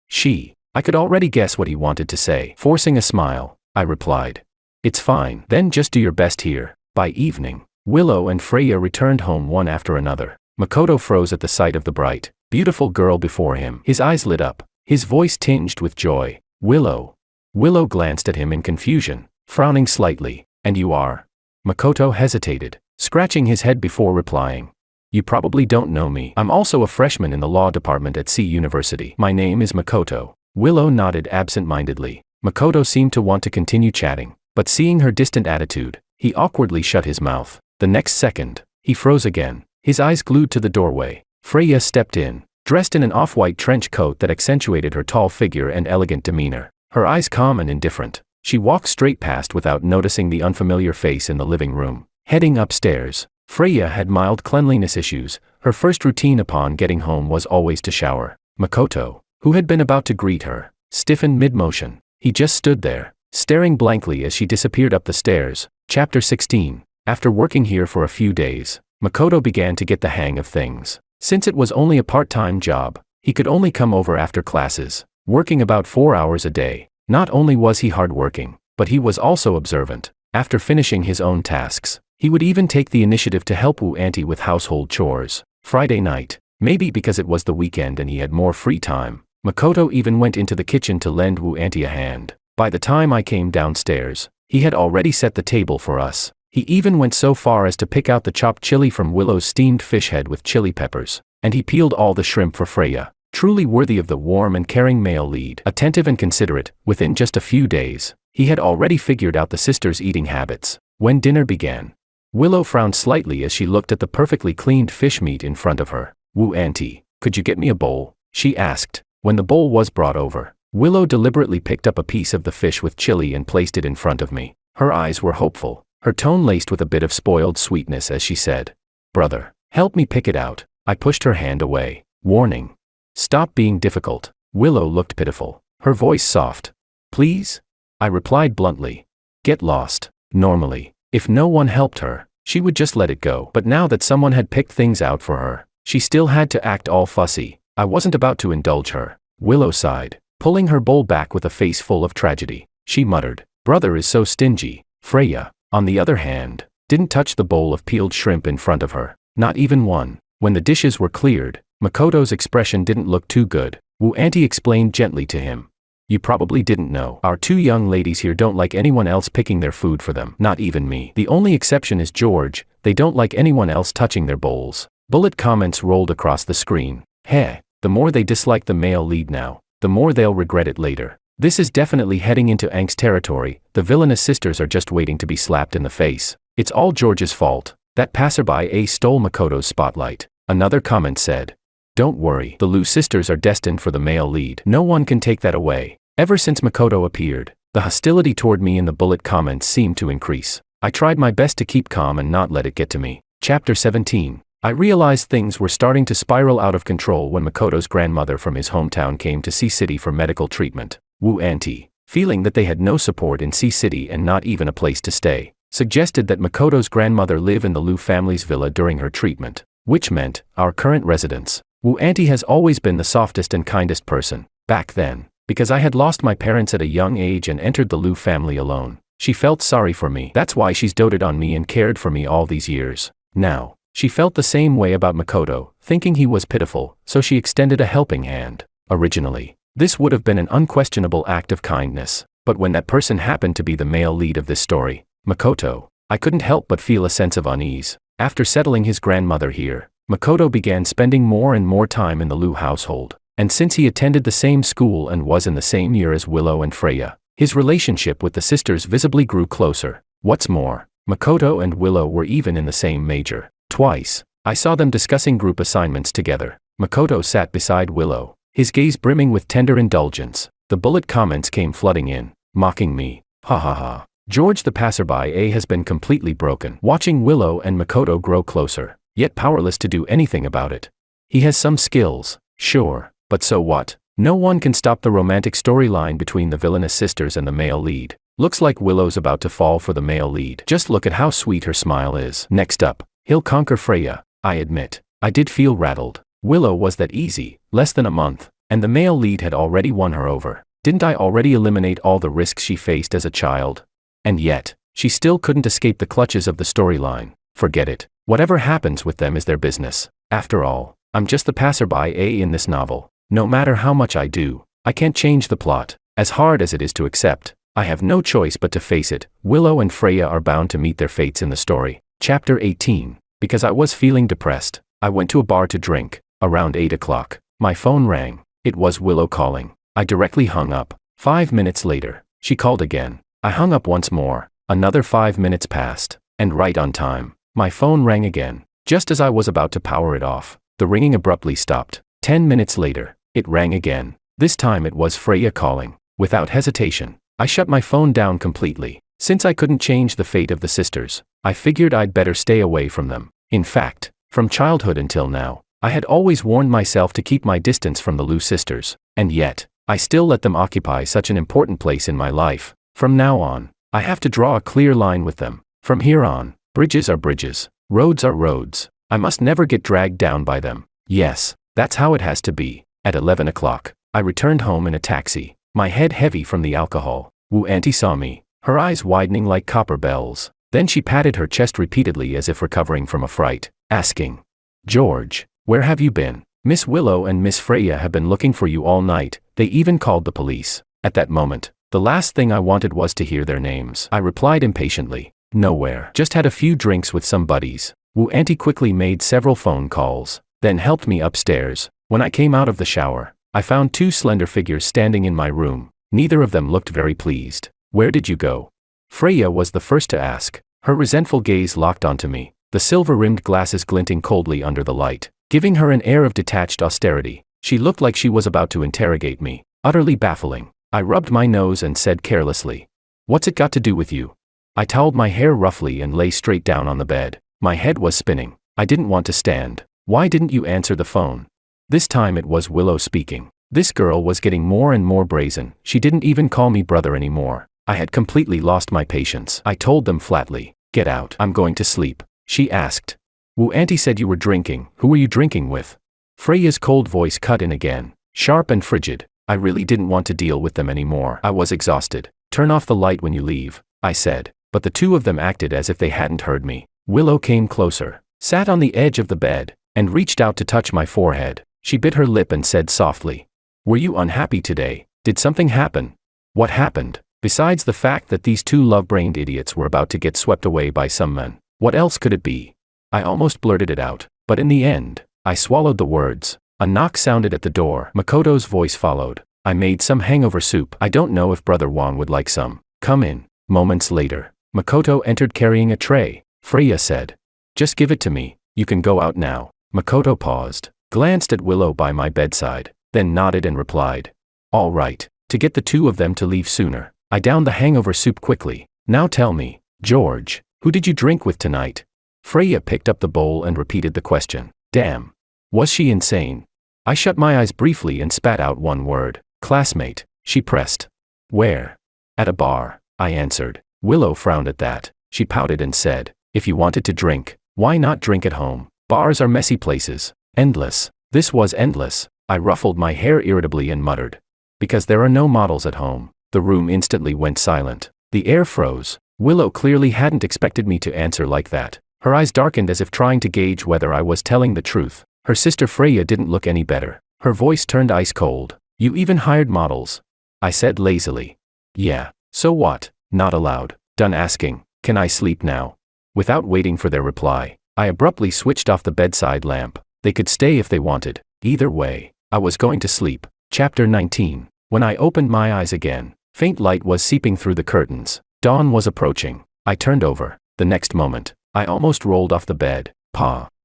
I could already guess what he wanted to say. Forcing a smile, I replied, "It's fine. Then just do your best here." By evening, Willow and Freya returned home one after another. Makoto froze at the sight of the bright, beautiful girl before him. His eyes lit up, his voice tinged with joy. "Willow." Willow glanced at him in confusion, frowning slightly. "And you are?" Makoto hesitated, scratching his head before replying. "You probably don't know me. I'm also a freshman in the law department at C University. My name is Makoto." Willow nodded absent-mindedly. Makoto seemed to want to continue chatting, but seeing her distant attitude, he awkwardly shut his mouth. The next second, he froze again, his eyes glued to the doorway. Freya stepped in, dressed in an off-white trench coat that accentuated her tall figure and elegant demeanor. Her eyes calm and indifferent, she walked straight past without noticing the unfamiliar face in the living room. Heading upstairs, Freya had mild cleanliness issues. Her first routine upon getting home was always to shower. Makoto, who had been about to greet her, stiffened mid-motion. He just stood there, staring blankly as she disappeared up the stairs. Chapter 16. After working here for a few days, Makoto began to get the hang of things. Since it was only a part-time job, he could only come over after classes, working about 4 hours a day. Not only was he hardworking, but he was also observant. After finishing his own tasks, he would even take the initiative to help Wu Auntie with household chores. Friday night, maybe because it was the weekend and he had more free time, Makoto even went into the kitchen to lend Wu Auntie a hand. By the time I came downstairs, he had already set the table for us. He even went so far as to pick out the chopped chili from Willow's steamed fish head with chili peppers, and he peeled all the shrimp for Freya. Truly worthy of the warm and caring male lead. Attentive and considerate, within just a few days, he had already figured out the sisters' eating habits. When dinner began, Willow frowned slightly as she looked at the perfectly cleaned fish meat in front of her. "Wu Auntie, could you get me a bowl?" she asked. When the bowl was brought over, Willow deliberately picked up a piece of the fish with chili and placed it in front of me. Her eyes were hopeful, her tone laced with a bit of spoiled sweetness as she said, "Brother, help me pick it out." I pushed her hand away, warning, "Stop being difficult." Willow looked pitiful, her voice soft. "Please?" I replied bluntly. "Get lost." Normally, if no one helped her, she would just let it go. But now that someone had picked things out for her, she still had to act all fussy. I wasn't about to indulge her. Willow sighed. pulling her bowl back with a face full of tragedy. She muttered, "Brother is so stingy." Freya, on the other hand, didn't touch the bowl of peeled shrimp in front of her. Not even one. When the dishes were cleared, Makoto's expression didn't look too good. Wu Auntie explained gently to him. "You probably didn't know. Our two young ladies here don't like anyone else picking their food for them. Not even me. The only exception is George. They don't like anyone else touching their bowls." Bullet comments rolled across the screen. "Heh, the more they dislike the male lead now, the more they'll regret it later. This is definitely heading into angst territory. The villainous sisters are just waiting to be slapped in the face. It's all George's fault. That passerby stole Makoto's spotlight." Another comment said, "Don't worry, the Liu sisters are destined for the male lead. No one can take that away." Ever since Makoto appeared, the hostility toward me in the bullet comments seemed to increase. I tried my best to keep calm and not let it get to me. Chapter 17. I realized things were starting to spiral out of control when Makoto's grandmother from his hometown came to C-City for medical treatment. Wu Auntie, feeling that they had no support in C-City and not even a place to stay, suggested that Makoto's grandmother live in the Liu family's villa during her treatment, which meant our current residence. Wu Auntie has always been the softest and kindest person. Back then, because I had lost my parents at a young age and entered the Liu family alone, she felt sorry for me. That's why she's doted on me and cared for me all these years. Now, she felt the same way about Makoto, thinking he was pitiful, so she extended a helping hand. Originally, this would have been an unquestionable act of kindness, but when that person happened to be the male lead of this story, Makoto, I couldn't help but feel a sense of unease. After settling his grandmother here, Makoto began spending more and more time in the Liu household, and since he attended the same school and was in the same year as Willow and Freya, his relationship with the sisters visibly grew closer. What's more, Makoto and Willow were even in the same major. Twice, I saw them discussing group assignments together. Makoto sat beside Willow, his gaze brimming with tender indulgence. The bullet comments came flooding in, mocking me. Ha ha ha. George the passerby has been completely broken. Watching Willow and Makoto grow closer, yet powerless to do anything about it. He has some skills, sure, but so what? No one can stop the romantic storyline between the villainous sisters and the male lead. Looks like Willow's about to fall for the male lead. Just look at how sweet her smile is. Next up, he'll conquer Freya. I admit, I did feel rattled. Willow was that easy, less than a month, and the male lead had already won her over. Didn't I already eliminate all the risks she faced as a child? And yet, she still couldn't escape the clutches of the storyline. Forget it. Whatever happens with them is their business. After all, I'm just the passerby in this novel. No matter how much I do, I can't change the plot. As hard as it is to accept, I have no choice but to face it. Willow and Freya are bound to meet their fates in the story. Chapter 18. Because I was feeling depressed, I went to a bar to drink. Around 8 o'clock, my phone rang. It was Willow calling. I directly hung up. 5 minutes later, she called again. I hung up once more. Another 5 minutes passed, and right on time, my phone rang again. Just as I was about to power it off, the ringing abruptly stopped. 10 minutes later, it rang again. This time it was Freya calling. Without hesitation, I shut my phone down completely. Since I couldn't change the fate of the sisters, I figured I'd better stay away from them. In fact, from childhood until now, I had always warned myself to keep my distance from the Liu sisters, and yet, I still let them occupy such an important place in my life. From now on, I have to draw a clear line with them. From here on, bridges are bridges, roads are roads. I must never get dragged down by them. Yes, that's how it has to be. At 11 o'clock, I returned home in a taxi, my head heavy from the alcohol. Wu Auntie saw me, her eyes widening like copper bells. Then she patted her chest repeatedly as if recovering from a fright, asking, "George, where have you been? Miss Willow and Miss Freya have been looking for you all night. They even called the police." At that moment, the last thing I wanted was to hear their names. I replied impatiently, "Nowhere. Just had a few drinks with some buddies." Wu Auntie quickly made several phone calls, then helped me upstairs. When I came out of the shower, I found two slender figures standing in my room. Neither of them looked very pleased. "Where did you go?" Freya was the first to ask. Her resentful gaze locked onto me, the silver-rimmed glasses glinting coldly under the light, giving her an air of detached austerity. She looked like she was about to interrogate me, utterly baffling. I rubbed my nose and said carelessly, "What's it got to do with you?" I toweled my hair roughly and lay straight down on the bed. My head was spinning. I didn't want to stand. "Why didn't you answer the phone?" This time it was Willow speaking. This girl was getting more and more brazen. She didn't even call me brother anymore. I had completely lost my patience. I told them flatly, "Get out. I'm going to sleep." She asked, "Wu Auntie said you were drinking. Who were you drinking with?" Freya's cold voice cut in again, sharp and frigid. I really didn't want to deal with them anymore. I was exhausted. Turn off the light when you leave, I said, but the two of them acted as if they hadn't heard me. Willow came closer, sat on the edge of the bed, and reached out to touch my forehead. She bit her lip and said softly, "Were you unhappy today? Did something happen?" What happened? Besides the fact that these two love-brained idiots were about to get swept away by some men, what else could it be? I almost blurted it out, but in the end, I swallowed the words. A knock sounded at the door. Makoto's voice followed. "I made some hangover soup. I don't know if Brother Wong would like some. Come in." Moments later, Makoto entered carrying a tray. Freya said, "Just give it to me. You can go out now." Makoto paused, glanced at Willow by my bedside, then nodded and replied, "All right." To get the two of them to leave sooner, I downed the hangover soup quickly. "Now tell me, George, who did you drink with tonight?" Freya picked up the bowl and repeated the question. Damn. Was she insane? I shut my eyes briefly and spat out one word. "Classmate." She pressed. "Where?" "At a bar," I answered. Willow frowned at that. She pouted and said, "If you wanted to drink, why not drink at home? Bars are messy places. Endless." This was endless. I ruffled my hair irritably and muttered, "Because there are no models at home." The room instantly went silent. The air froze. Willow clearly hadn't expected me to answer like that. Her eyes darkened as if trying to gauge whether I was telling the truth. Her sister Freya didn't look any better. Her voice turned ice cold. "You even hired models?" I said lazily. "Yeah. So what? Not allowed." Done asking, "Can I sleep now?" Without waiting for their reply, I abruptly switched off the bedside lamp. They could stay if they wanted. Either way, I was going to sleep. Chapter 19. When I opened my eyes again, faint light was seeping through the curtains. Dawn was approaching. I turned over. The next moment, I almost rolled off the bed.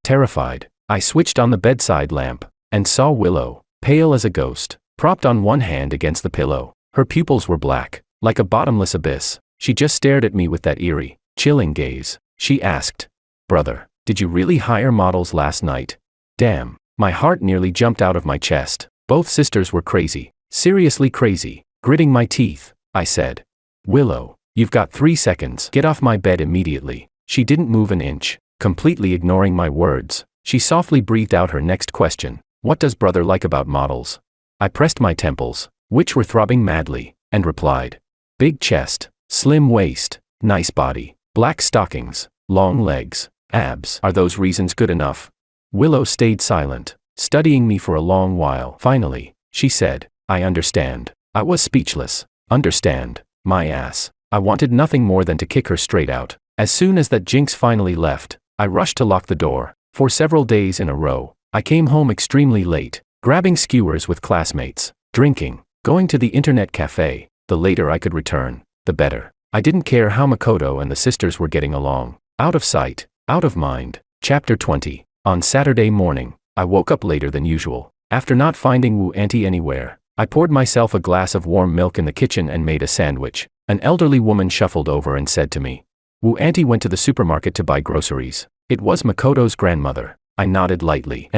Terrified, I switched on the bedside lamp, and saw Willow, pale as a ghost, propped on one hand against the pillow. Her pupils were black, like a bottomless abyss. She just stared at me with that eerie, chilling gaze. She asked, "Brother, did you really hire models last night?" Damn, my heart nearly jumped out of my chest. Both sisters were crazy, seriously crazy. Gritting my teeth, I said, "Willow, you've got 3 seconds. Get off my bed immediately." She didn't move an inch, completely ignoring my words. She softly breathed out her next question. "What does brother like about models?" I pressed my temples, which were throbbing madly, and replied, "Big chest, slim waist, nice body, black stockings, long legs, abs. Are those reasons good enough?" Willow stayed silent, studying me for a long while. Finally, she said, "I understand." I was speechless. Understand? My ass. I wanted nothing more than to kick her straight out. As soon as that jinx finally left, I rushed to lock the door. For several days in a row, I came home extremely late, grabbing skewers with classmates, drinking, going to the internet cafe. The later I could return, the better. I didn't care how Makoto and the sisters were getting along. Out of sight, out of mind. Chapter 20. On Saturday morning, I woke up later than usual. After not finding Wu Auntie anywhere, I poured myself a glass of warm milk in the kitchen and made a sandwich. An elderly woman shuffled over and said to me, "Wu Auntie went to the supermarket to buy groceries." It was Makoto's grandmother. I nodded lightly.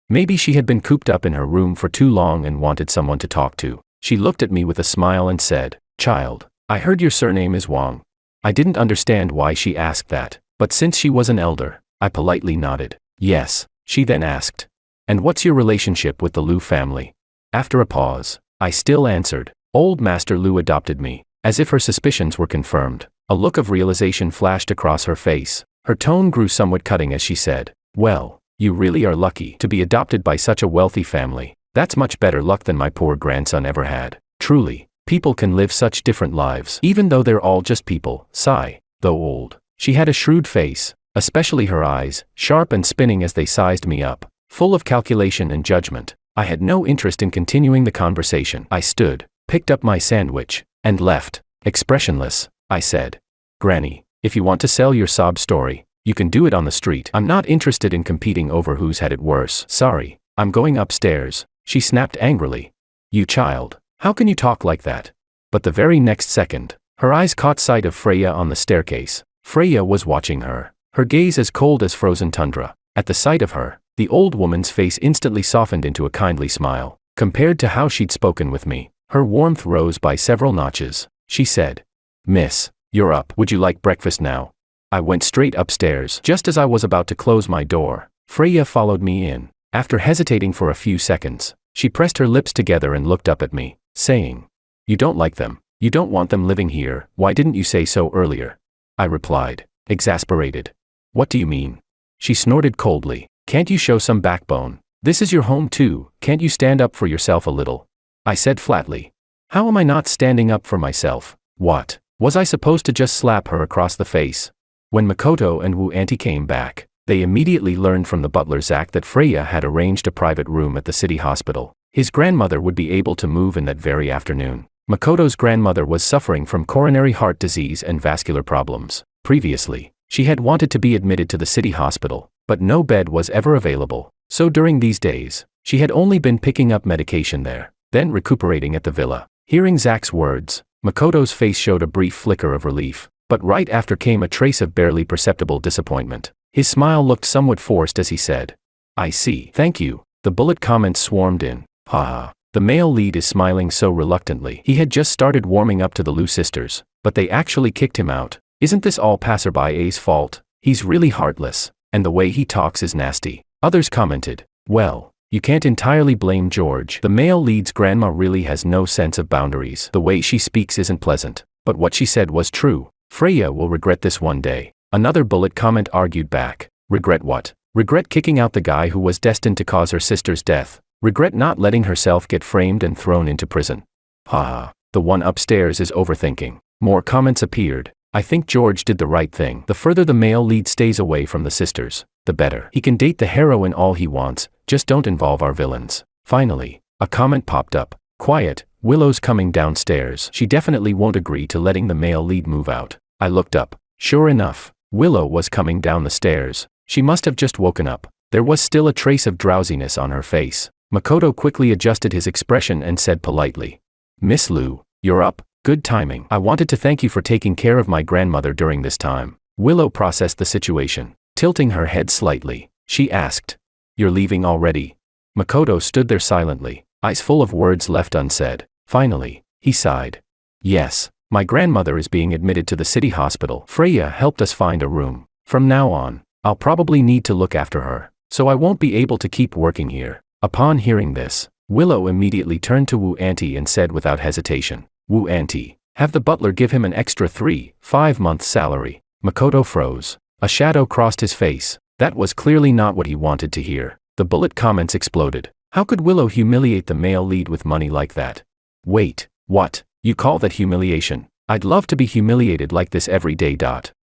Maybe she had been cooped up in her room for too long and wanted someone to talk to. She looked at me with a smile and said, "Child, I heard your surname is Wong." I didn't understand why she asked that, but since she was an elder, I politely nodded. "Yes." She then asked, "And what's your relationship with the Liu family?" After a pause, I still answered, "Old Master Liu adopted me." As if her suspicions were confirmed, a look of realization flashed across her face. Her tone grew somewhat cutting as she said, "Well, you really are lucky to be adopted by such a wealthy family. That's much better luck than my poor grandson ever had. Truly, people can live such different lives even though they're all just people." Sigh. Though old, she had a shrewd face, especially her eyes, sharp and spinning as they sized me up, full of calculation and judgment. I had no interest in continuing the conversation. I stood, picked up my sandwich, and left. Expressionless, I said, "Granny, if you want to sell your sob story, you can do it on the street. I'm not interested in competing over who's had it worse." "Sorry, I'm going upstairs," she snapped angrily. "You child, how can you talk like that?" But the very next second, her eyes caught sight of Freya on the staircase. Freya was watching her, her gaze as cold as frozen tundra. At the sight of her, the old woman's face instantly softened into a kindly smile. Compared to how she'd spoken with me, her warmth rose by several notches. She said, "Miss, you're up. Would you like breakfast now?" I went straight upstairs. Just as I was about to close my door, Freya followed me in. After hesitating for a few seconds, She pressed her lips together and looked up at me, saying, "You don't like them. You don't want them living here. Why didn't you say so earlier?" I replied, exasperated. "What do you mean?" She snorted coldly. "Can't you show some backbone? This is your home too. Can't you stand up for yourself a little?" I said flatly. "How am I not standing up for myself? What? Was I supposed to just slap her across the face?" When Makoto and Wu Auntie came back, they immediately learned from the butler Zach that Freya had arranged a private room at the city hospital. His grandmother would be able to move in that very afternoon. Makoto's grandmother was suffering from coronary heart disease and vascular problems. Previously, she had wanted to be admitted to the city hospital, but no bed was ever available. So during these days, she had only been picking up medication there, then recuperating at the villa. Hearing Zach's words, Makoto's face showed a brief flicker of relief, but right after came a trace of barely perceptible disappointment. His smile looked somewhat forced as he said, "I see. Thank you." The bullet comments swarmed in. Haha. The male lead is smiling so reluctantly. He had just started warming up to the Liu sisters, but they actually kicked him out. Isn't this all Passerby A's fault? He's really heartless, and the way he talks is nasty. Others commented, "Well, you can't entirely blame George. The male lead's grandma really has no sense of boundaries. The way she speaks isn't pleasant, but what she said was true. Freya will regret this one day." Another bullet comment argued back. "Regret what? Regret kicking out the guy who was destined to cause her sister's death. Regret not letting herself get framed and thrown into prison." Haha. The one upstairs is overthinking. More comments appeared. "I think George did the right thing. The further the male lead stays away from the sisters, the better. He can date the heroine all he wants, just don't involve our villains." Finally, a comment popped up. "Quiet, Willow's coming downstairs. She definitely won't agree to letting the male lead move out." I looked up. Sure enough, Willow was coming down the stairs. She must have just woken up. There was still a trace of drowsiness on her face. Makoto quickly adjusted his expression and said politely, "Miss Liu, you're up. Good timing. I wanted to thank you for taking care of my grandmother during this time." Willow processed the situation. Tilting her head slightly, she asked, "You're leaving already?" Makoto stood there silently, eyes full of words left unsaid. Finally, he sighed. "Yes, my grandmother is being admitted to the city hospital. Freya helped us find a room. From now on, I'll probably need to look after her, so I won't be able to keep working here." Upon hearing this, Willow immediately turned to Wu Auntie and said without hesitation, "Wu Auntie, have the butler give him an extra 3-5 months salary." Makoto froze. A shadow crossed his face. That was clearly not what he wanted to hear. The bullet comments exploded. How could Willow humiliate the male lead with money like that? Wait, what? You call that humiliation? I'd love to be humiliated like this every day.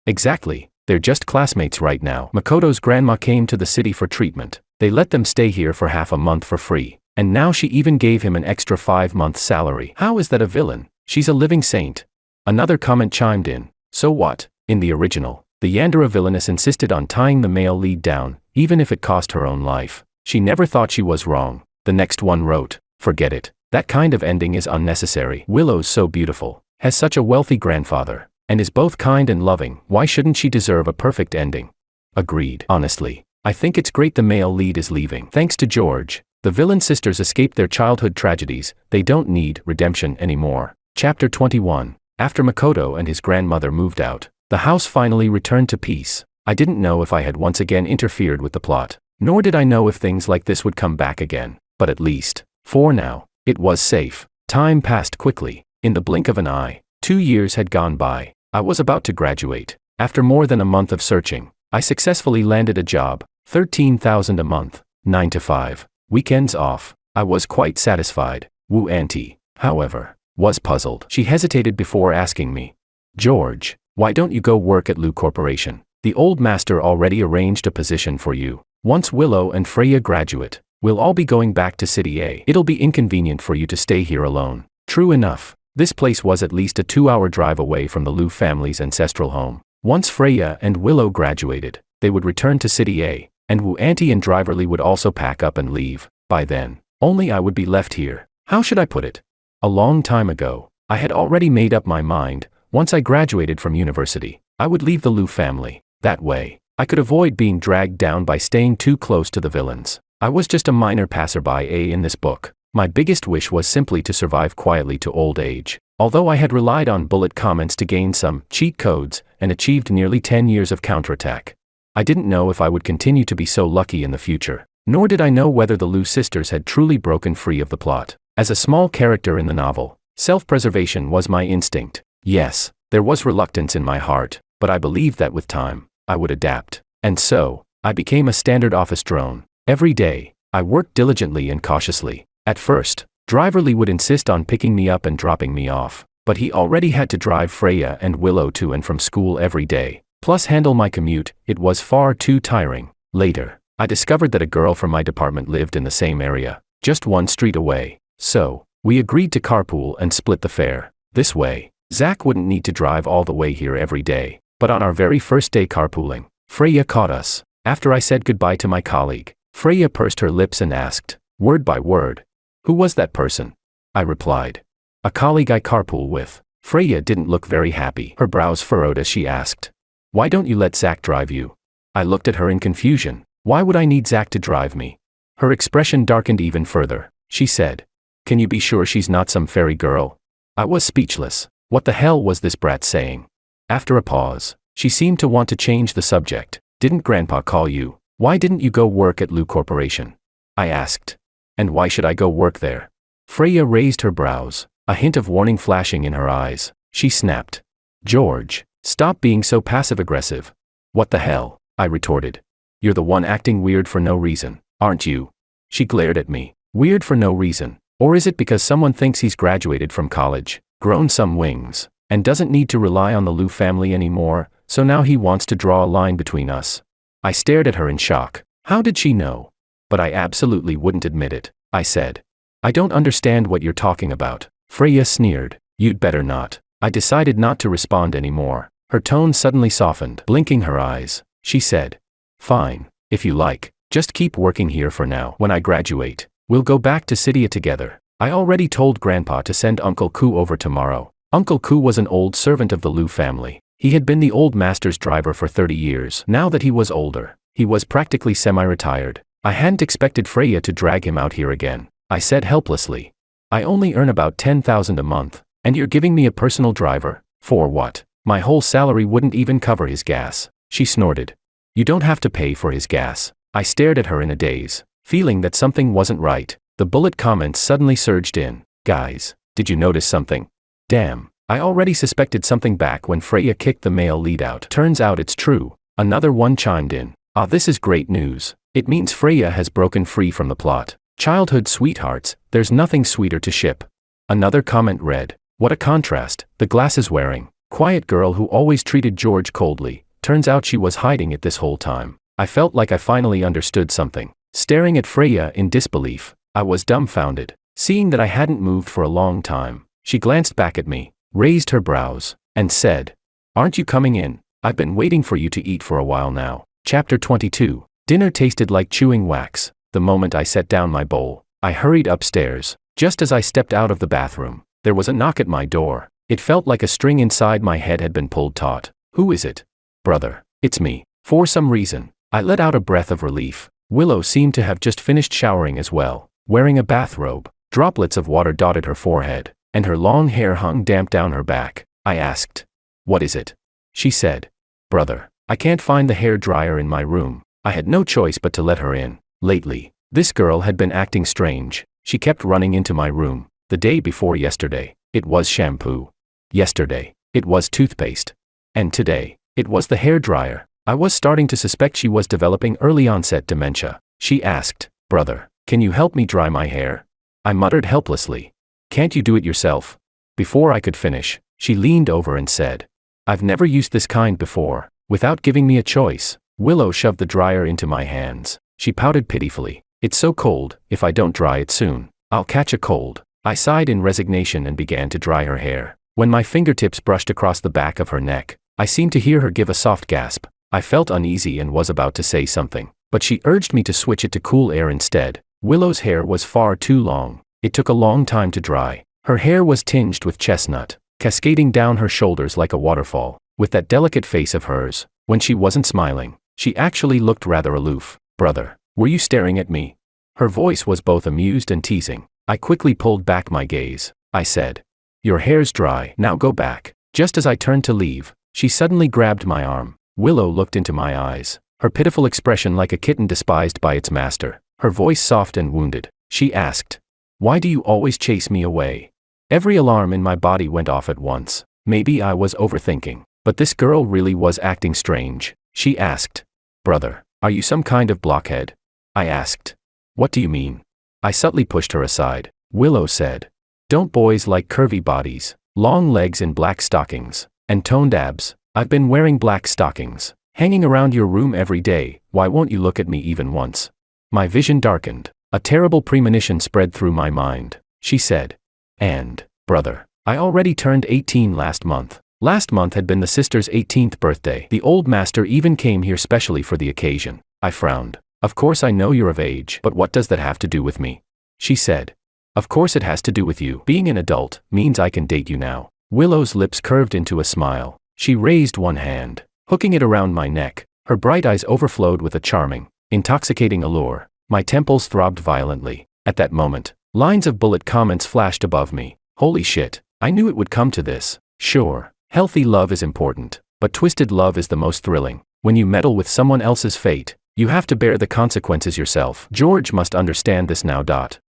Exactly, they're just classmates right now. Makoto's grandma came to the city for treatment. They let them stay here for half a month for free, and now she even gave him an extra 5 months salary. How is that a villain? She's a living saint. Another comment chimed in. So what? In the original, the Yandere villainess insisted on tying the male lead down, even if it cost her own life. She never thought she was wrong. The next one wrote, "Forget it. That kind of ending is unnecessary. Willow's so beautiful, has such a wealthy grandfather, and is both kind and loving. Why shouldn't she deserve a perfect ending?" Agreed. Honestly, I think it's great the male lead is leaving. Thanks to George, the villain sisters escaped their childhood tragedies. They don't need redemption anymore. Chapter 21. After Makoto and his grandmother moved out, the house finally returned to peace. I didn't know if I had once again interfered with the plot, nor did I know if things like this would come back again, but at least, for now, it was safe. Time passed quickly. In the blink of an eye, 2 years had gone by. I was about to graduate. After more than a month of searching, I successfully landed a job, 13,000 a month, 9 to 5, weekends off. I was quite satisfied. Wu Auntie, however, was puzzled. She hesitated before asking me, "George, why don't you go work at Liu Corporation? The old master already arranged a position for you. Once Willow and Freya graduate, we'll all be going back to City A. It'll be inconvenient for you to stay here alone." True enough, this place was at least a 2-hour drive away from the Liu family's ancestral home. Once Freya and Willow graduated, they would return to City A, and Wu Auntie and Driverly would also pack up and leave. By then, only I would be left here. How should I put it? A long time ago, I had already made up my mind. Once I graduated from university, I would leave the Liu family. That way, I could avoid being dragged down by staying too close to the villains. I was just a minor passerby in this book. My biggest wish was simply to survive quietly to old age. Although I had relied on bullet comments to gain some cheat codes and achieved nearly 10 years of counterattack, I didn't know if I would continue to be so lucky in the future. Nor did I know whether the Liu sisters had truly broken free of the plot. As a small character in the novel, self-preservation was my instinct. Yes, there was reluctance in my heart, but I believed that with time, I would adapt. And so, I became a standard office drone. Every day, I worked diligently and cautiously. At first, Driver Lee would insist on picking me up and dropping me off, but he already had to drive Freya and Willow to and from school every day, plus handle my commute. It was far too tiring. Later, I discovered that a girl from my department lived in the same area, just one street away. So, we agreed to carpool and split the fare. This way, Zach wouldn't need to drive all the way here every day. But on our very first day carpooling, Freya caught us. After I said goodbye to my colleague, Freya pursed her lips and asked, word by word, "Who was that person?" I replied, "A colleague I carpool with." Freya didn't look very happy. Her brows furrowed as she asked, "Why don't you let Zach drive you?" I looked at her in confusion. Why would I need Zach to drive me? Her expression darkened even further. She said, "Can you be sure she's not some fairy girl?" I was speechless. What the hell was this brat saying? After a pause, she seemed to want to change the subject. "Didn't Grandpa call you? Why didn't you go work at Liu Corporation?" I asked. "And why should I go work there?" Freya raised her brows, a hint of warning flashing in her eyes. She snapped, "George, stop being so passive-aggressive." "What the hell?" I retorted. "You're the one acting weird for no reason, aren't you?" She glared at me. Weird for no reason? Or is it because someone thinks he's graduated from college, grown some wings, and doesn't need to rely on the Liu family anymore, so now he wants to draw a line between us? I stared at her in shock. How did she know? But I absolutely wouldn't admit it. I said, "I don't understand what you're talking about." Freya sneered. "You'd better not." I decided not to respond anymore. Her tone suddenly softened. Blinking her eyes, she said, "Fine, if you like, just keep working here for now. When I graduate, we'll go back to Cydia together. I already told Grandpa to send Uncle Ku over tomorrow." Uncle Ku was an old servant of the Liu family. He had been the old master's driver for 30 years. Now that he was older, he was practically semi-retired. I hadn't expected Freya to drag him out here again. I said helplessly, "I only earn about 10,000 a month, and you're giving me a personal driver? For what? My whole salary wouldn't even cover his gas." She snorted. "You don't have to pay for his gas." I stared at her in a daze, feeling that something wasn't right. The bullet comments suddenly surged in. "Guys, did you notice something?" Damn, I already suspected something back when Freya kicked the male lead out. Turns out it's true. Another one chimed in. "Ah, this is great news. It means Freya has broken free from the plot. Childhood sweethearts, there's nothing sweeter to ship." Another comment read, "What a contrast, the glasses-wearing, quiet girl who always treated George coldly. Turns out she was hiding it this whole time." I felt like I finally understood something. Staring at Freya in disbelief, I was dumbfounded. Seeing that I hadn't moved for a long time, she glanced back at me, raised her brows, and said, "Aren't you coming in? I've been waiting for you to eat for a while now." Chapter 22. Dinner tasted like chewing wax. The moment I set down my bowl, I hurried upstairs. Just as I stepped out of the bathroom, there was a knock at my door. It felt like a string inside my head had been pulled taut. "Who is it?" "Brother, it's me." For some reason, I let out a breath of relief. Willow seemed to have just finished showering as well, wearing a bathrobe. Droplets of water dotted her forehead, and her long hair hung damp down her back. I asked, "What is it?" She said, "Brother, I can't find the hair dryer in my room." I had no choice but to let her in. Lately, this girl had been acting strange. She kept running into my room. The day before yesterday, it was shampoo. Yesterday, it was toothpaste. And today, it was the hair dryer. I was starting to suspect she was developing early onset dementia. She asked, "Brother, can you help me dry my hair?" I muttered helplessly, "Can't you do it yourself?" Before I could finish, she leaned over and said, "I've never used this kind before." Without giving me a choice, Willow shoved the dryer into my hands. She pouted pitifully, "It's so cold, if I don't dry it soon, I'll catch a cold." I sighed in resignation and began to dry her hair. When my fingertips brushed across the back of her neck, I seemed to hear her give a soft gasp. I felt uneasy and was about to say something, but she urged me to switch it to cool air instead. Willow's hair was far too long. It took a long time to dry. Her hair was tinged with chestnut, cascading down her shoulders like a waterfall. With that delicate face of hers, when she wasn't smiling, she actually looked rather aloof. "Brother, were you staring at me?" Her voice was both amused and teasing. I quickly pulled back my gaze. I said, "Your hair's dry, now go back." Just as I turned to leave, she suddenly grabbed my arm. Willow looked into my eyes, her pitiful expression like a kitten despised by its master. Her voice soft and wounded, she asked, "Why do you always chase me away?" Every alarm in my body went off at once. Maybe I was overthinking, but this girl really was acting strange. She asked, "Brother, are you some kind of blockhead?" I asked, "What do you mean?" I subtly pushed her aside. Willow said, "Don't boys like curvy bodies, long legs in black stockings, and toned abs? I've been wearing black stockings, hanging around your room every day, why won't you look at me even once?" My vision darkened. A terrible premonition spread through my mind. She said, "And, brother, I already turned 18 last month. Last month had been the sister's 18th birthday. The old master even came here specially for the occasion." I frowned. "Of course I know you're of age, but what does that have to do with me?" She said, "Of course it has to do with you. Being an adult means I can date you now." Willow's lips curved into a smile. She raised one hand, hooking it around my neck. Her bright eyes overflowed with a charming, intoxicating allure. My temples throbbed violently. At that moment, lines of bullet comments flashed above me. Holy shit, I knew it would come to this. Sure, healthy love is important, but twisted love is the most thrilling. When you meddle with someone else's fate, you have to bear the consequences yourself. George must understand this now.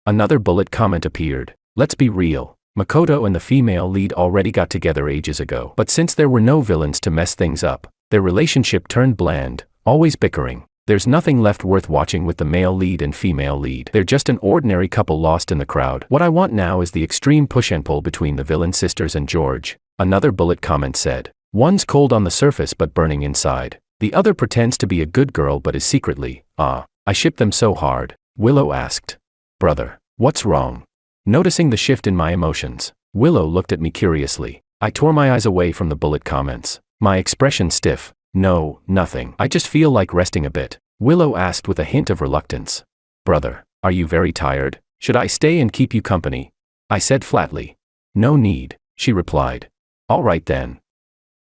Another bullet comment appeared. Let's be real. Makoto and the female lead already got together ages ago. But since there were no villains to mess things up, their relationship turned bland, always bickering. There's nothing left worth watching with the male lead and female lead. They're just an ordinary couple lost in the crowd. What I want now is the extreme push and pull between the villain sisters and George. Another bullet comment said, "One's cold on the surface but burning inside. The other pretends to be a good girl but is secretly, I ship them so hard." Willow asked, "Brother, what's wrong?" Noticing the shift in my emotions, Willow looked at me curiously. I tore my eyes away from the bullet comments, my expression stiff. "No, nothing. I just feel like resting a bit." Willow asked with a hint of reluctance, "Brother, are you very tired? Should I stay and keep you company?" I said flatly, "No need," she replied. "All right then.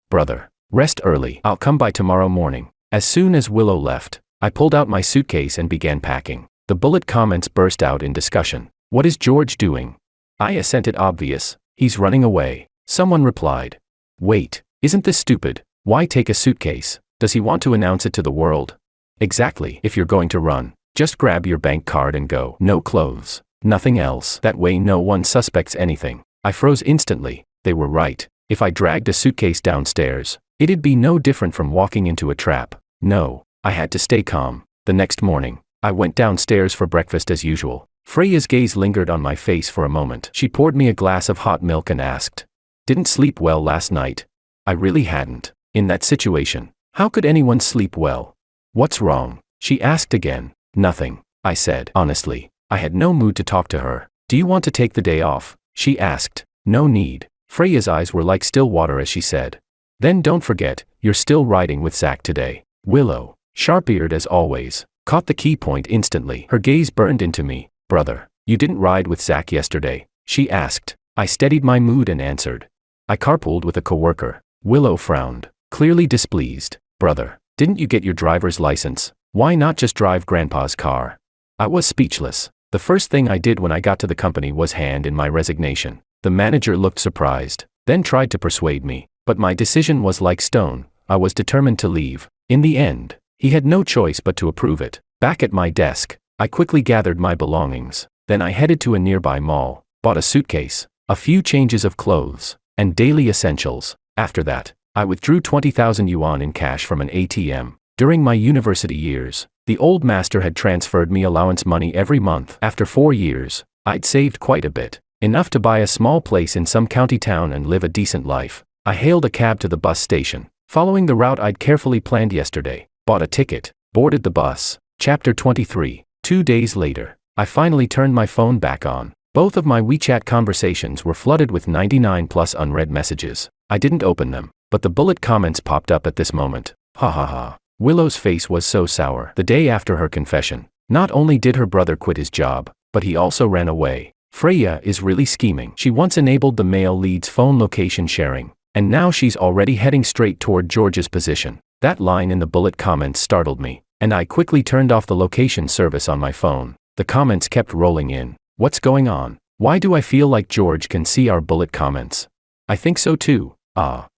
Brother, rest early. I'll come by tomorrow morning." As soon as Willow left, I pulled out my suitcase and began packing. The bullet comments burst out in discussion. "What is George doing?" I assented. "Obvious. He's running away." Someone replied, "Wait, isn't this stupid? Why take a suitcase? Does he want to announce it to the world?" "Exactly. If you're going to run, just grab your bank card and go. No clothes. Nothing else. That way no one suspects anything." I froze instantly. They were right. If I dragged a suitcase downstairs, it'd be no different from walking into a trap. No, I had to stay calm. The next morning, I went downstairs for breakfast as usual. Freya's gaze lingered on my face for a moment. She poured me a glass of hot milk and asked, "Didn't sleep well last night?" I really hadn't. In that situation, how could anyone sleep well? "What's wrong?" she asked again. "Nothing," I said. Honestly, I had no mood to talk to her. "Do you want to take the day off?" she asked. "No need." Freya's eyes were like still water as she said, "Then don't forget, you're still riding with Zack today." Willow, sharp-eared as always, caught the key point instantly. Her gaze burned into me. "Brother, you didn't ride with Zack yesterday?" she asked. I steadied my mood and answered, "I carpooled with a coworker." Willow frowned, clearly displeased. "Brother, didn't you get your driver's license? Why not just drive Grandpa's car?" I was speechless. The first thing I did when I got to the company was hand in my resignation. The manager looked surprised, then tried to persuade me, but my decision was like stone. I was determined to leave. In the end, he had no choice but to approve it. Back at my desk, I quickly gathered my belongings. Then I headed to a nearby mall, bought a suitcase, a few changes of clothes, and daily essentials. After that, I withdrew 20,000 yuan in cash from an ATM. During my university years, the old master had transferred me allowance money every month. After 4 years, I'd saved quite a bit, enough to buy a small place in some county town and live a decent life. I hailed a cab to the bus station, following the route I'd carefully planned yesterday, bought a ticket, boarded the bus. Chapter 23. 2 days later, I finally turned my phone back on. Both of my WeChat conversations were flooded with 99 plus unread messages. I didn't open them, but the bullet comments popped up at this moment. Ha ha ha. Willow's face was so sour. The day after her confession, not only did her brother quit his job, but he also ran away. Freya is really scheming. She once enabled the male lead's phone location sharing, and now she's already heading straight toward George's position. That line in the bullet comments startled me, and I quickly turned off the location service on my phone. The comments kept rolling in. What's going on? Why do I feel like George can see our bullet comments? I think so too.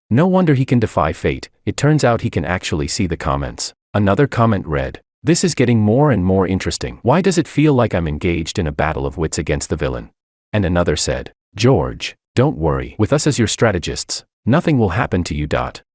No wonder he can defy fate. It turns out he can actually see the comments. Another comment read, This is getting more and more interesting. Why does it feel like I'm engaged in a battle of wits against the villain? And another said, George, don't worry. With us as your strategists, nothing will happen to you.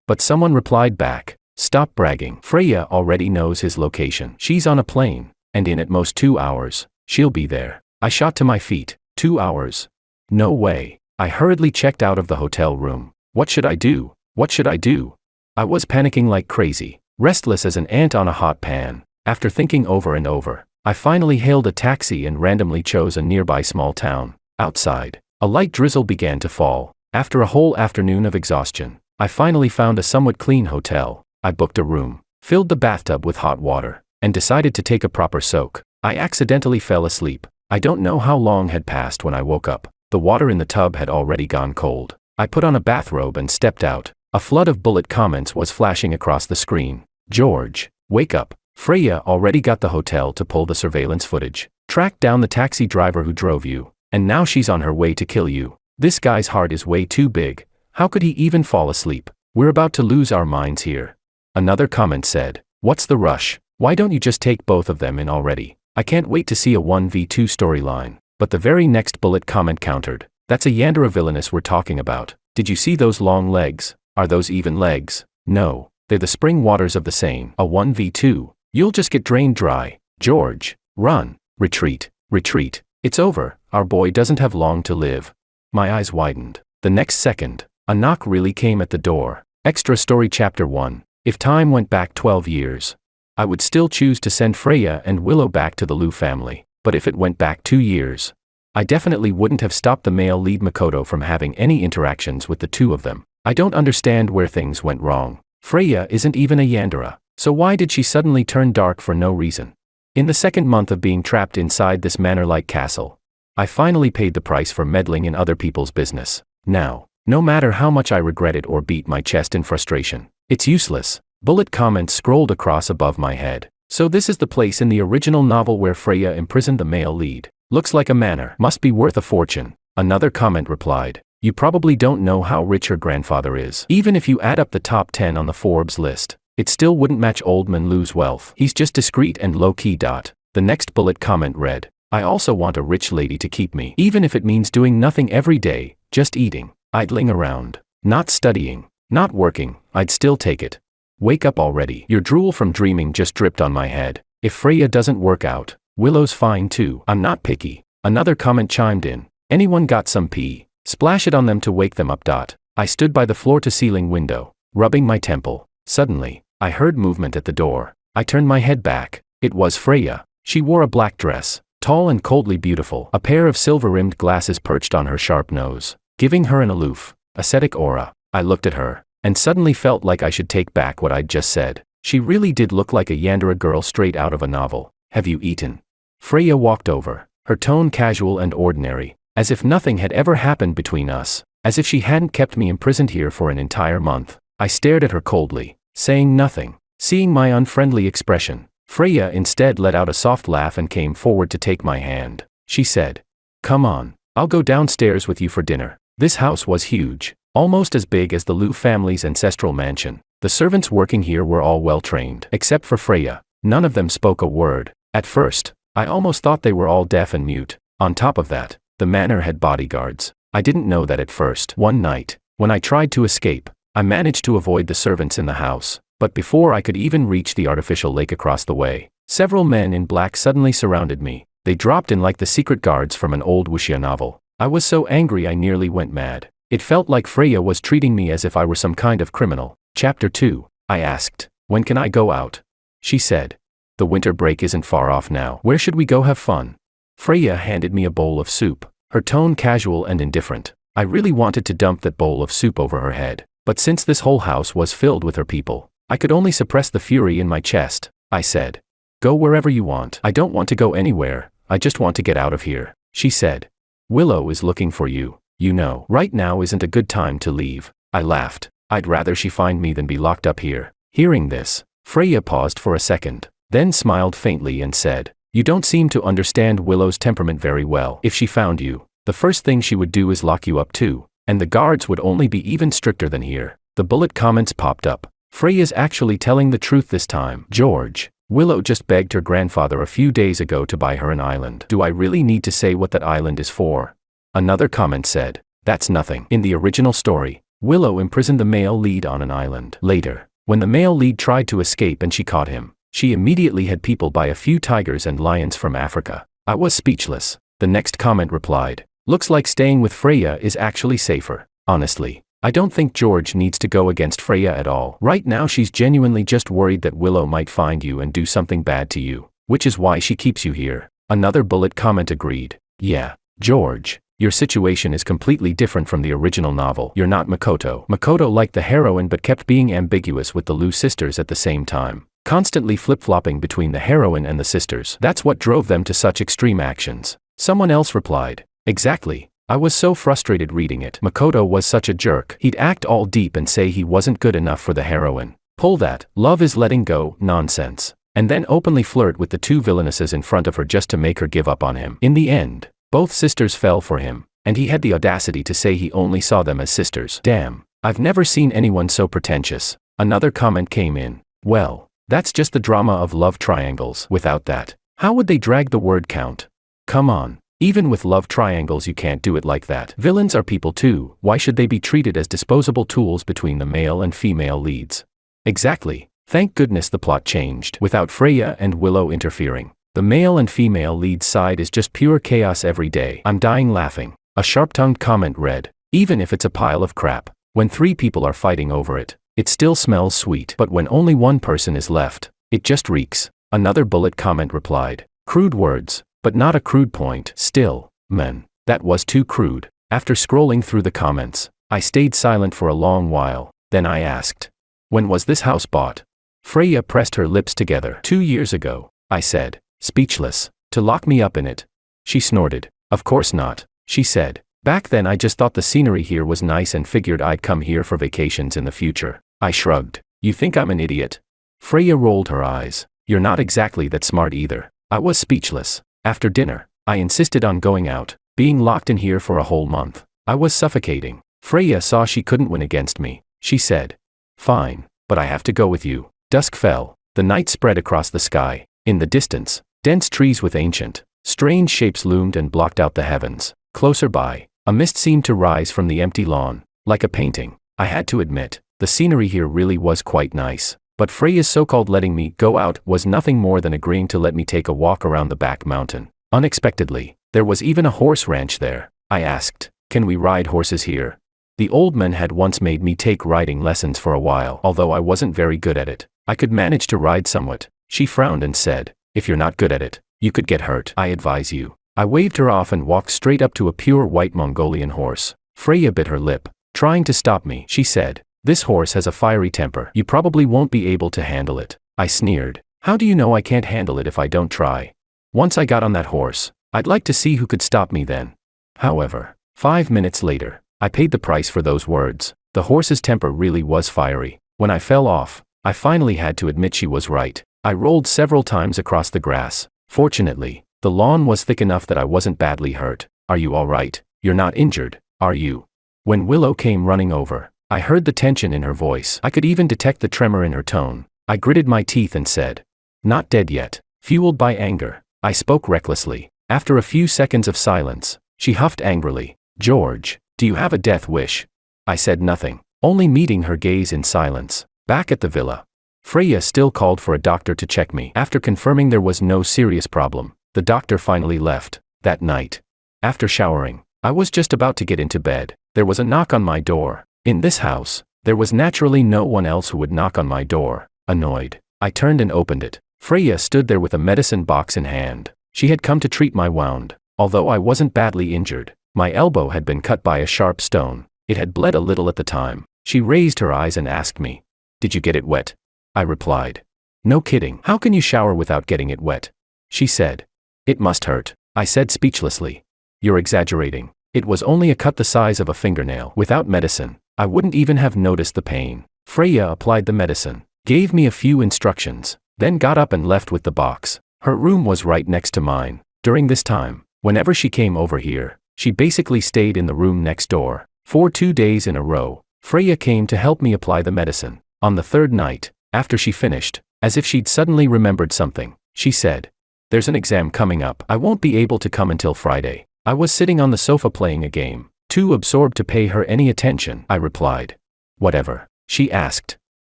But someone replied back, stop bragging. Freya already knows his location. She's on a plane, and in at most 2 hours, she'll be there. I shot to my feet. 2 hours? No way. I hurriedly checked out of the hotel room. What should I do? What should I do? I was panicking like crazy, restless as an ant on a hot pan. After thinking over and over, I finally hailed a taxi and randomly chose a nearby small town. Outside, a light drizzle began to fall. After a whole afternoon of exhaustion, I finally found a somewhat clean hotel. I booked a room, filled the bathtub with hot water, and decided to take a proper soak. I accidentally fell asleep. I don't know how long had passed when I woke up. The water in the tub had already gone cold. I put on a bathrobe and stepped out. A flood of bullet comments was flashing across the screen. George, wake up. Freya already got the hotel to pull the surveillance footage, tracked down the taxi driver who drove you, and now she's on her way to kill you. This guy's heart is way too big. How could he even fall asleep? We're about to lose our minds here. Another comment said, what's the rush? Why don't you just take both of them in already? I can't wait to see a 1v2 storyline. But the very next bullet comment countered, that's a Yandere villainess we're talking about. Did you see those long legs? Are those even legs? No, they're the spring waters of the Seine. A 1v2. You'll just get drained dry. George, run, retreat, retreat. It's over. Our boy doesn't have long to live. My eyes widened. The next second, a knock really came at the door. Extra story chapter 1. If time went back 12 years, I would still choose to send Freya and Willow back to the Liu family. But if it went back 2 years, I definitely wouldn't have stopped the male lead Makoto from having any interactions with the two of them. I don't understand where things went wrong. Freya isn't even a Yandere. So why did she suddenly turn dark for no reason? In the second month of being trapped inside this manor-like castle, I finally paid the price for meddling in other people's business. Now, no matter how much I regret it or beat my chest in frustration, it's useless. Bullet comments scrolled across above my head. So this is the place in the original novel where Freya imprisoned the male lead. Looks like a manor. Must be worth a fortune. Another comment replied, you probably don't know how rich her grandfather is. Even if you add up the top 10 on the Forbes list, it still wouldn't match Old Man Liu's wealth. He's just discreet and low-key. The next bullet comment read, I also want a rich lady to keep me. Even if it means doing nothing every day, just eating, idling around, not studying, not working, I'd still take it. Wake up already. Your drool from dreaming just dripped on my head. If Freya doesn't work out, Willow's fine too. I'm not picky. Another comment chimed in. Anyone got some pee? Splash it on them to wake them up. I stood by the floor-to-ceiling window, rubbing my temple. Suddenly, I heard movement at the door. I turned my head back. It was Freya. She wore a black dress, tall and coldly beautiful. A pair of silver-rimmed glasses perched on her sharp nose, giving her an aloof, ascetic aura. I looked at her, and suddenly felt like I should take back what I'd just said. She really did look like a Yandere girl straight out of a novel. Have you eaten? Freya walked over, her tone casual and ordinary, as if nothing had ever happened between us, as if she hadn't kept me imprisoned here for an entire month. I stared at her coldly, saying nothing. Seeing my unfriendly expression, Freya instead let out a soft laugh and came forward to take my hand. She said, come on, I'll go downstairs with you for dinner. This house was huge, almost as big as the Liu family's ancestral mansion. The servants working here were all well-trained, except for Freya. None of them spoke a word. At first, I almost thought they were all deaf and mute. On top of that, the manor had bodyguards. I didn't know that at first. One night, when I tried to escape, I managed to avoid the servants in the house, but before I could even reach the artificial lake across the way, several men in black suddenly surrounded me. They dropped in like the secret guards from an old wuxia novel. I was so angry I nearly went mad. It felt like Freya was treating me as if I were some kind of criminal. Chapter 2. I asked, when can I go out? She said, the winter break isn't far off now. Where should we go have fun? Freya handed me a bowl of soup, her tone casual and indifferent. I really wanted to dump that bowl of soup over her head. But since this whole house was filled with her people, I could only suppress the fury in my chest. I said, go wherever you want. I don't want to go anywhere, I just want to get out of here. She said, Willow is looking for you. You know, right now isn't a good time to leave. I laughed. I'd rather she find me than be locked up here. Hearing this, Freya paused for a second, then smiled faintly and said, you don't seem to understand Willow's temperament very well. If she found you, the first thing she would do is lock you up too. And the guards would only be even stricter than here. The bullet comments popped up. Freya's actually telling the truth this time. George, Willow just begged her grandfather a few days ago to buy her an island. Do I really need to say what that island is for? Another comment said, that's nothing. In the original story, Willow imprisoned the male lead on an island. Later, when the male lead tried to escape and she caught him, she immediately had people buy a few tigers and lions from Africa. I was speechless. The next comment replied, looks like staying with Freya is actually safer. Honestly, I don't think George needs to go against Freya at all. Right now she's genuinely just worried that Willow might find you and do something bad to you, which is why she keeps you here. Another bullet comment agreed. Yeah, George, your situation is completely different from the original novel. You're not Makoto. Makoto liked the heroine but kept being ambiguous with the Lu sisters at the same time, constantly flip-flopping between the heroine and the sisters. That's what drove them to such extreme actions. Someone else replied, exactly. I was so frustrated reading it. Makoto was such a jerk. He'd act all deep and say he wasn't good enough for the heroine. Pull that love is letting go nonsense. And then openly flirt with the two villainesses in front of her just to make her give up on him. In the end, both sisters fell for him, and he had the audacity to say he only saw them as sisters. Damn, I've never seen anyone so pretentious. Another comment came in. Well, that's just the drama of love triangles. Without that, how would they drag the word count? Come on. Even with love triangles you can't do it like that. Villains are people too, why should they be treated as disposable tools between the male and female leads? Exactly. Thank goodness the plot changed. Without Freya and Willow interfering, the male and female lead side is just pure chaos every day. I'm dying laughing. A sharp-tongued comment read, even if it's a pile of crap, when 3 people are fighting over it, it still smells sweet. But when only one person is left, it just reeks. Another bullet comment replied, crude words. But not a crude point. Still, man, that was too crude. After scrolling through the comments, I stayed silent for a long while. Then I asked, when was this house bought? Freya pressed her lips together. 2 years ago, I said, speechless. To lock me up in it. She snorted. Of course not, she said. Back then I just thought the scenery here was nice and figured I'd come here for vacations in the future. I shrugged. You think I'm an idiot? Freya rolled her eyes. You're not exactly that smart either. I was speechless. After dinner, I insisted on going out. Being locked in here for a whole month, I was suffocating. Freya saw she couldn't win against me. She said, fine, but I have to go with you. Dusk fell. The night spread across the sky. In the distance, dense trees with ancient, strange shapes loomed and blocked out the heavens. Closer by, a mist seemed to rise from the empty lawn, like a painting. I had to admit, the scenery here really was quite nice. But Freya's so-called letting me go out was nothing more than agreeing to let me take a walk around the back mountain. Unexpectedly, there was even a horse ranch there. I asked, can we ride horses here? The old man had once made me take riding lessons for a while. Although I wasn't very good at it, I could manage to ride somewhat. She frowned and said, if you're not good at it, you could get hurt. I advise you. I waved her off and walked straight up to a pure white Mongolian horse. Freya bit her lip, trying to stop me. She said, this horse has a fiery temper. You probably won't be able to handle it. I sneered. How do you know I can't handle it if I don't try? Once I got on that horse, I'd like to see who could stop me then. However, 5 minutes later, I paid the price for those words. The horse's temper really was fiery. When I fell off, I finally had to admit she was right. I rolled several times across the grass. Fortunately, the lawn was thick enough that I wasn't badly hurt. Are you all right? You're not injured, are you? When Willow came running over, I heard the tension in her voice. I could even detect the tremor in her tone. I gritted my teeth and said, not dead yet. Fueled by anger, I spoke recklessly. After a few seconds of silence, she huffed angrily. George, do you have a death wish? I said nothing, only meeting her gaze in silence. Back at the villa, Freya still called for a doctor to check me. After confirming there was no serious problem, the doctor finally left. That night, after showering, I was just about to get into bed. There was a knock on my door. In this house, there was naturally no one else who would knock on my door. Annoyed, I turned and opened it. Freya stood there with a medicine box in hand. She had come to treat my wound. Although I wasn't badly injured, my elbow had been cut by a sharp stone. It had bled a little at the time. She raised her eyes and asked me, did you get it wet? I replied, no kidding. How can you shower without getting it wet? She said, it must hurt. I said speechlessly, you're exaggerating. It was only a cut the size of a fingernail. Without medicine, I wouldn't even have noticed the pain. Freya applied the medicine, gave me a few instructions, then got up and left with the box. Her room was right next to mine. During this time, whenever she came over here, she basically stayed in the room next door. For 2 days in a row, Freya came to help me apply the medicine. On the third night, after she finished, As if she'd suddenly remembered something, she said, "There's an exam coming up. I won't be able to come until Friday." I was sitting on the sofa playing a game, too absorbed to pay her any attention. I replied. "Whatever." She asked,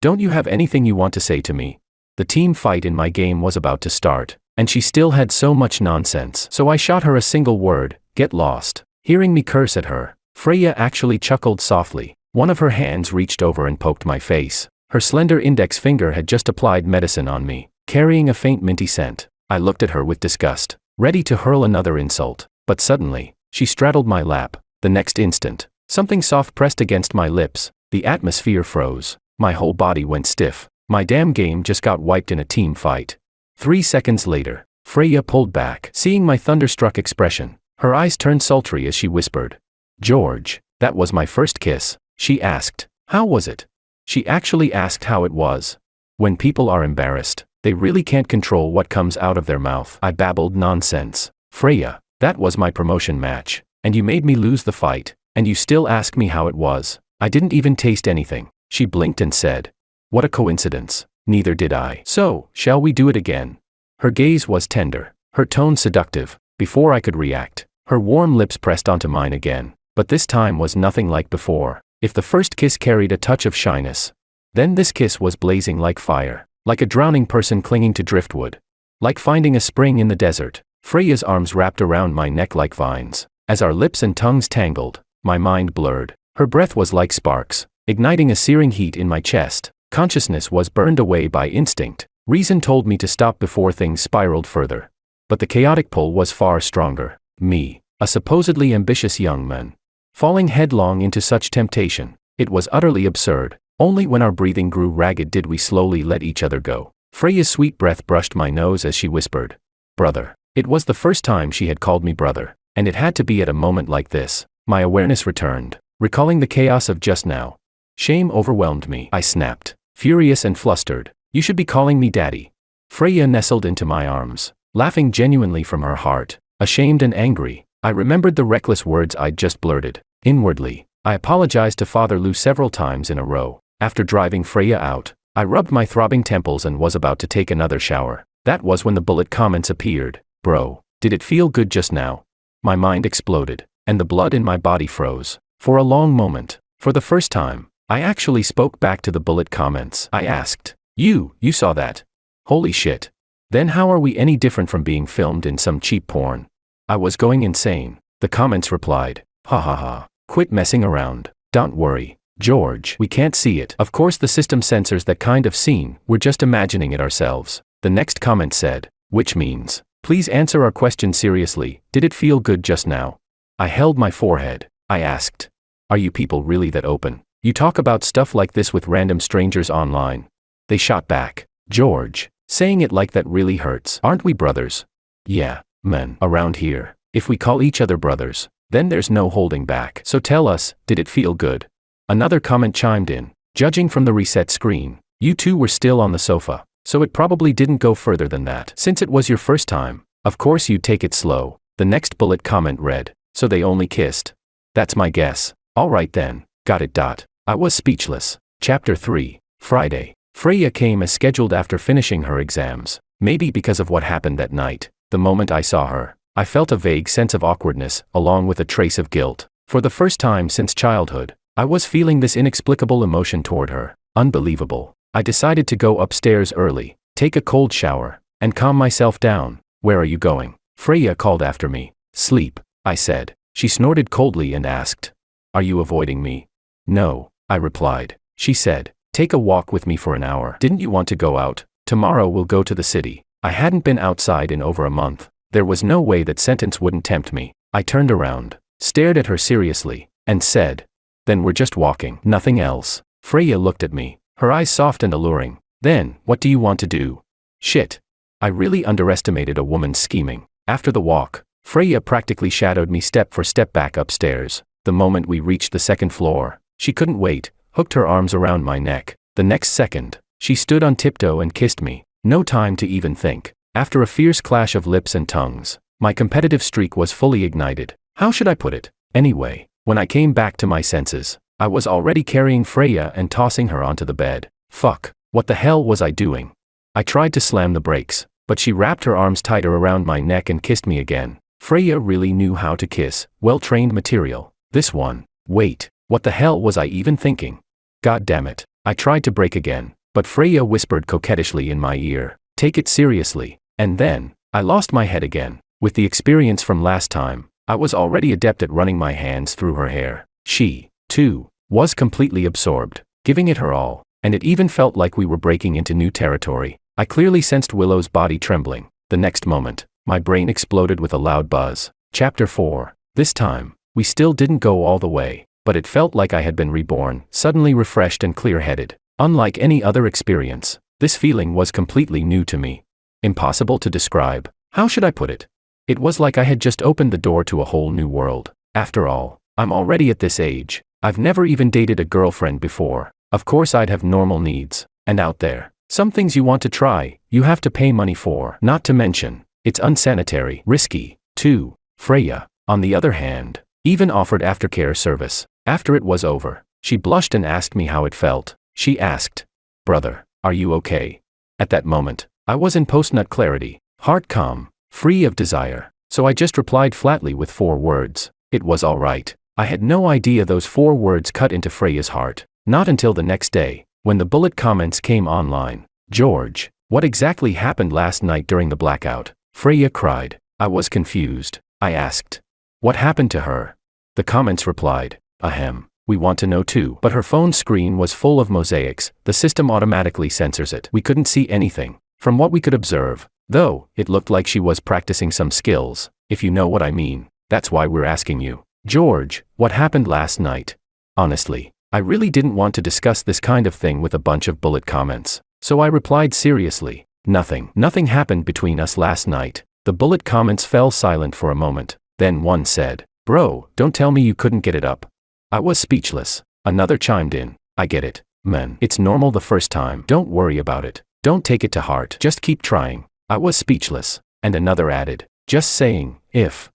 "Don't you have anything you want to say to me?" The team fight in my game was about to start, and she still had so much nonsense. So I shot her a single word: "Get lost." Hearing me curse at her, Freya actually chuckled softly. One of her hands reached over and poked my face. Her slender index finger had just applied medicine on me, carrying a faint minty scent. I looked at her with disgust, ready to hurl another insult. But suddenly, she straddled my lap. The next instant, something soft pressed against my lips. The atmosphere froze. My whole body went stiff. My damn game just got wiped in a team fight. 3 seconds later, Freya pulled back. Seeing my thunderstruck expression, her eyes turned sultry as she whispered, "George, that was my first kiss." She asked, "How was it?" She actually asked how it was. When people are embarrassed, they really can't control what comes out of their mouth. I babbled nonsense. "Freya, that was my promotion match, and you made me lose the fight, and you still ask me how it was. I didn't even taste anything." She blinked and said, "What a coincidence. Neither did I. So, shall we do it again?" Her gaze was tender, her tone seductive. Before I could react, her warm lips pressed onto mine again. But this time was nothing like before. If the first kiss carried a touch of shyness, then this kiss was blazing like fire, like a drowning person clinging to driftwood, like finding a spring in the desert. Freya's arms wrapped around my neck like vines. As our lips and tongues tangled, my mind blurred. Her breath was like sparks, igniting a searing heat in my chest. Consciousness was burned away by instinct. Reason told me to stop before things spiraled further. But the chaotic pull was far stronger. Me, a supposedly ambitious young man, falling headlong into such temptation. It was utterly absurd. Only when our breathing grew ragged did we slowly let each other go. Freya's sweet breath brushed my nose as she whispered, "Brother." It was the first time she had called me brother, and it had to be at a moment like this. My awareness returned, recalling the chaos of just now. Shame overwhelmed me. I snapped, furious and flustered. "You should be calling me daddy." Freya nestled into my arms, laughing genuinely from her heart. Ashamed and angry, I remembered the reckless words I'd just blurted. Inwardly, I apologized to Father Lou several times in a row. After driving Freya out, I rubbed my throbbing temples and was about to take another shower. That was when the bullet comments appeared. "Bro, did it feel good just now?" My mind exploded, and the blood in my body froze. For a long moment, for the first time, I actually spoke back to the bullet comments. I asked, You saw that? Holy shit. Then how are we any different from being filmed in some cheap porn?" I was going insane. The comments replied, "Ha ha ha. Quit messing around. Don't worry, George, we can't see it. Of course the system censors that kind of scene, we're just imagining it ourselves." The next comment said, "Which means, please answer our question seriously, did it feel good just now?" I held my forehead. I asked, "Are you people really that open? You talk about stuff like this with random strangers online?" They shot back, "George, saying it like that really hurts. Aren't we brothers?" "Yeah, man, around here, if we call each other brothers, then there's no holding back. So tell us, did it feel good?" Another comment chimed in, "Judging from the reset screen, you two were still on the sofa, so it probably didn't go further than that. Since it was your first time, of course you'd take it slow." The next bullet comment read, "So they only kissed?" "That's my guess." "All right then, got it. I was speechless. Chapter 3, Friday. Freya came as scheduled after finishing her exams. Maybe because of what happened that night, the moment I saw her, I felt a vague sense of awkwardness, along with a trace of guilt. For the first time since childhood, I was feeling this inexplicable emotion toward her. Unbelievable. I decided to go upstairs early, take a cold shower, and calm myself down. "Where are you going?" Freya called after me. "Sleep," I said. She snorted coldly and asked, "Are you avoiding me?" "No," I replied. She said, "Take a walk with me for an hour. Didn't you want to go out? Tomorrow we'll go to the city." I hadn't been outside in over a month. There was no way that sentence wouldn't tempt me. I turned around, stared at her seriously, and said, "Then we're just walking, nothing else." Freya looked at me, her eyes soft and alluring. "Then, what do you want to do?" Shit. I really underestimated a woman's scheming. After the walk, Freya practically shadowed me step for step back upstairs. The moment we reached the second floor, she couldn't wait, hooked her arms around my neck. The next second, she stood on tiptoe and kissed me. No time to even think. After a fierce clash of lips and tongues, my competitive streak was fully ignited. How should I put it? Anyway, when I came back to my senses, I was already carrying Freya and tossing her onto the bed. Fuck, what the hell was I doing? I tried to slam the brakes, but she wrapped her arms tighter around my neck and kissed me again. Freya really knew how to kiss, well-trained material. This one. Wait, what the hell was I even thinking? God damn it. I tried to brake again, but Freya whispered coquettishly in my ear, "Take it seriously." And then, I lost my head again. With the experience from last time, I was already adept at running my hands through her hair. She, too, was completely absorbed, giving it her all, and it even felt like we were breaking into new territory. I clearly sensed Willow's body trembling. The next moment, my brain exploded with a loud buzz. Chapter 4. This time, we still didn't go all the way, but it felt like I had been reborn, suddenly refreshed and clear-headed. Unlike any other experience, this feeling was completely new to me. Impossible to describe. How should I put it? It was like I had just opened the door to a whole new world. After all, I'm already at this age. I've never even dated a girlfriend before. Of course I'd have normal needs. And out there, some things you want to try, you have to pay money for. Not to mention, it's unsanitary, risky, too. Freya, on the other hand, even offered aftercare service. After it was over, she blushed and asked me how it felt. She asked, "Brother, are you okay?" At that moment, I was in post-nut clarity, heart calm, free of desire, so I just replied flatly with 4 words. It was all right. I had no idea those 4 words cut into Freya's heart. Not until the next day, when the bullet comments came online. "George, what exactly happened last night during the blackout?" Freya cried. I was confused. I asked, "What happened to her?" The comments replied, "Ahem, we want to know too." But her phone screen was full of mosaics. The system automatically censors it. We couldn't see anything. From what we could observe, though, it looked like she was practicing some skills, if you know what I mean. That's why we're asking you. George, what happened last night? Honestly, I really didn't want to discuss this kind of thing with a bunch of bullet comments, so I replied seriously, "Nothing. Nothing happened between us last night." The bullet comments fell silent for a moment. Then one said, "Bro, don't tell me you couldn't get it up." I was speechless. Another chimed in, "I get it, man. It's normal the first time. Don't worry about it. Don't take it to heart. Just keep trying." I was speechless. And another added, "Just saying, if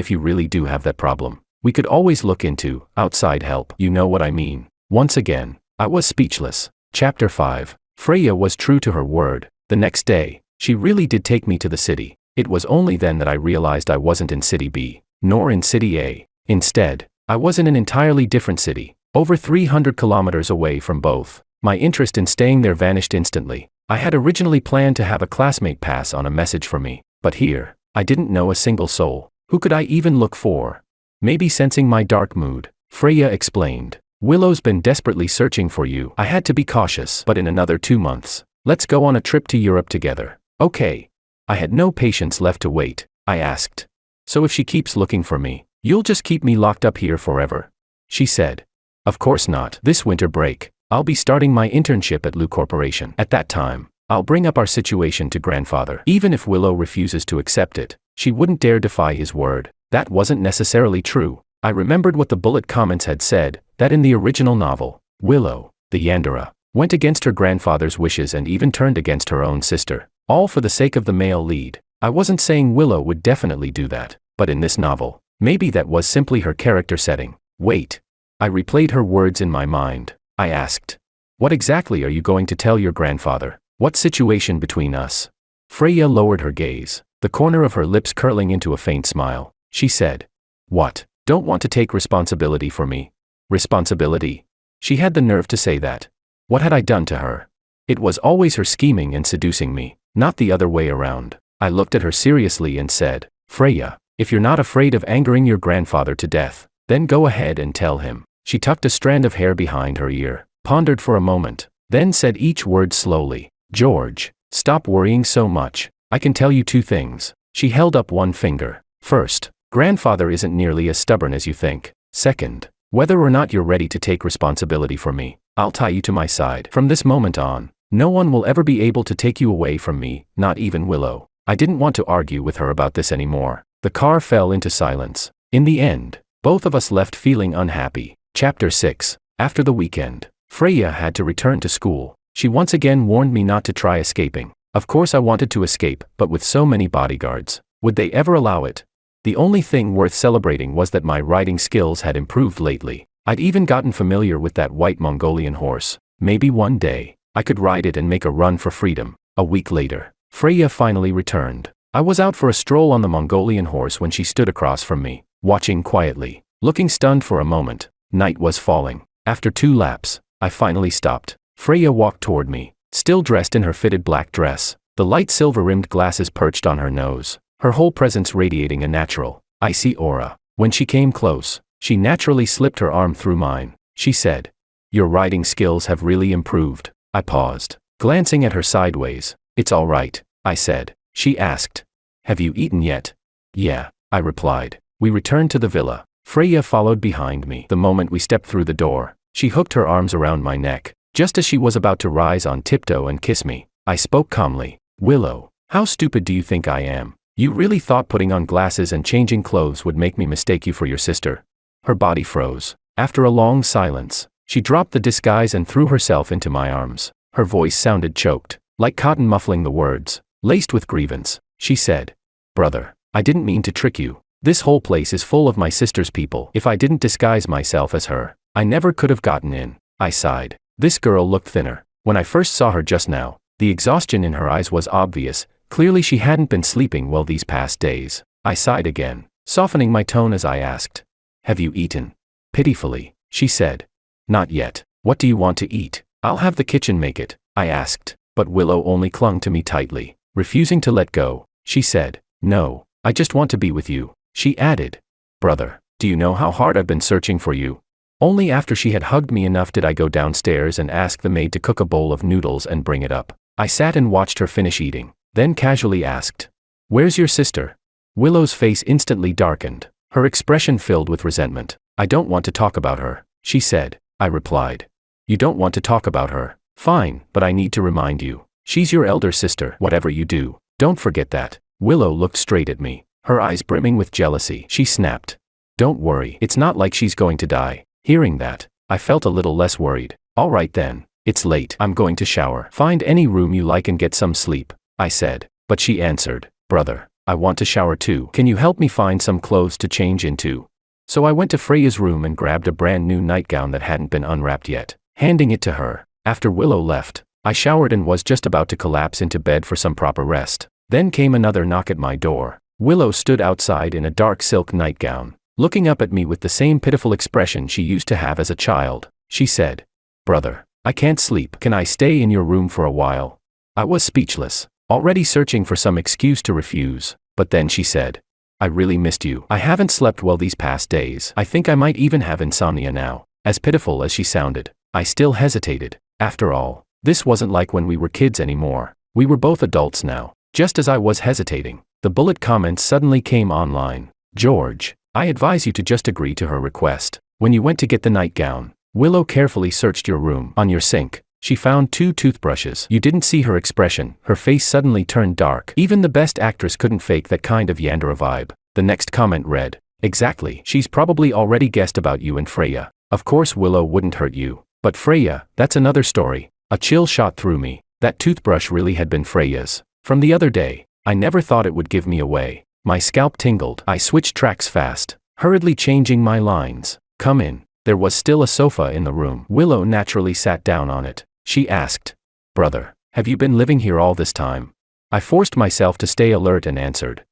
you really do have that problem, we could always look into outside help. You know what I mean." Once again, I was speechless. Chapter 5. Freya was true to her word. The next day, she really did take me to the city. It was only then that I realized I wasn't in City B, nor in City A. Instead, I was in an entirely different city, over 300 kilometers away from both. My interest in staying there vanished instantly. I had originally planned to have a classmate pass on a message for me, but here, I didn't know a single soul. Who could I even look for? Maybe sensing my dark mood, Freya explained, "Willow's been desperately searching for you." I had to be cautious. "But in another 2 months, let's go on a trip to Europe together." "Okay." I had no patience left to wait. I asked, "So if she keeps looking for me, you'll just keep me locked up here forever?" She said, "Of course not. This winter break, I'll be starting my internship at Lu Corporation. At that time, I'll bring up our situation to grandfather. Even if Willow refuses to accept it, she wouldn't dare defy his word." That wasn't necessarily true. I remembered what the bullet comments had said, that in the original novel, Willow, the Yandere, went against her grandfather's wishes and even turned against her own sister, all for the sake of the male lead. I wasn't saying Willow would definitely do that, but in this novel, maybe that was simply her character setting. Wait. I replayed her words in my mind. I asked, "What exactly are you going to tell your grandfather? What situation between us?" Freya lowered her gaze, the corner of her lips curling into a faint smile. She said, "What? Don't want to take responsibility for me?" Responsibility? She had the nerve to say that. What had I done to her? It was always her scheming and seducing me, not the other way around. I looked at her seriously and said, "Freya, if you're not afraid of angering your grandfather to death, then go ahead and tell him." She tucked a strand of hair behind her ear, pondered for a moment, then said each word slowly. "George, stop worrying so much. I can tell you 2 things. She held up one finger. "First, grandfather isn't nearly as stubborn as you think. Second, whether or not you're ready to take responsibility for me, I'll tie you to my side. From this moment on, no one will ever be able to take you away from me, not even Willow." I didn't want to argue with her about this anymore. The car fell into silence. In the end, both of us left feeling unhappy. Chapter 6. After the weekend, Freya had to return to school. She once again warned me not to try escaping. Of course I wanted to escape, but with so many bodyguards, would they ever allow it? The only thing worth celebrating was that my riding skills had improved lately. I'd even gotten familiar with that white Mongolian horse. Maybe one day, I could ride it and make a run for freedom. A week later, Freya finally returned. I was out for a stroll on the Mongolian horse when she stood across from me, watching quietly, looking stunned for a moment. Night was falling. After 2 laps, I finally stopped. Freya walked toward me, still dressed in her fitted black dress, the light silver-rimmed glasses perched on her nose, her whole presence radiating a natural, icy aura. When she came close, she naturally slipped her arm through mine. She said, "Your riding skills have really improved." I paused, glancing at her sideways. "It's all right," I said. She asked, "Have you eaten yet?" "Yeah," I replied. We returned to the villa. Freya followed behind me. The moment we stepped through the door, she hooked her arms around my neck. Just as she was about to rise on tiptoe and kiss me, I spoke calmly. "Willow, how stupid do you think I am? You really thought putting on glasses and changing clothes would make me mistake you for your sister?" Her body froze. After a long silence, she dropped the disguise and threw herself into my arms. Her voice sounded choked, like cotton muffling the words, laced with grievance. She said, "Brother, I didn't mean to trick you. This whole place is full of my sister's people. If I didn't disguise myself as her, I never could have gotten in." I sighed. This girl looked thinner. When I first saw her just now, the exhaustion in her eyes was obvious. Clearly she hadn't been sleeping well these past days. I sighed again, softening my tone as I asked, "Have you eaten?" Pitifully, she said, "Not yet. What do you want to eat?" "I'll have the kitchen make it," I asked, but Willow only clung to me tightly, refusing to let go. She said, "No, I just want to be with you." She added, "Brother, do you know how hard I've been searching for you?" Only after she had hugged me enough did I go downstairs and ask the maid to cook a bowl of noodles and bring it up. I sat and watched her finish eating, then casually asked, "Where's your sister?" Willow's face instantly darkened, her expression filled with resentment. "I don't want to talk about her," she said. I replied, "You don't want to talk about her? Fine, but I need to remind you. She's your elder sister. Whatever you do, don't forget that." Willow looked straight at me, her eyes brimming with jealousy. She snapped, "Don't worry, it's not like she's going to die." Hearing that, I felt a little less worried. "All right then, it's late. I'm going to shower. Find any room you like and get some sleep," I said. But she answered, "Brother, I want to shower too. Can you help me find some clothes to change into?" So I went to Freya's room and grabbed a brand new nightgown that hadn't been unwrapped yet, handing it to her. After Willow left, I showered and was just about to collapse into bed for some proper rest. Then came another knock at my door. Willow stood outside in a dark silk nightgown, looking up at me with the same pitiful expression she used to have as a child. She said, "Brother, I can't sleep. Can I stay in your room for a while?" I was speechless, already searching for some excuse to refuse, but then she said, "I really missed you. I haven't slept well these past days. I think I might even have insomnia now." As pitiful as she sounded, I still hesitated. After all, this wasn't like when we were kids anymore. We were both adults now. Just as I was hesitating, the bullet comments suddenly came online. "George, I advise you to just agree to her request. When you went to get the nightgown, Willow carefully searched your room. On your sink, she found 2 toothbrushes. You didn't see her expression. Her face suddenly turned dark. Even the best actress couldn't fake that kind of Yandere vibe." The next comment read, "Exactly. She's probably already guessed about you and Freya. Of course Willow wouldn't hurt you. But Freya, that's another story." A chill shot through me. That toothbrush really had been Freya's. From the other day, I never thought it would give me away. My scalp tingled. I switched tracks fast, hurriedly changing my lines. "Come in." There was still a sofa in the room. Willow naturally sat down on it. She asked, "Brother, have you been living here all this time?" I forced myself to stay alert and answered,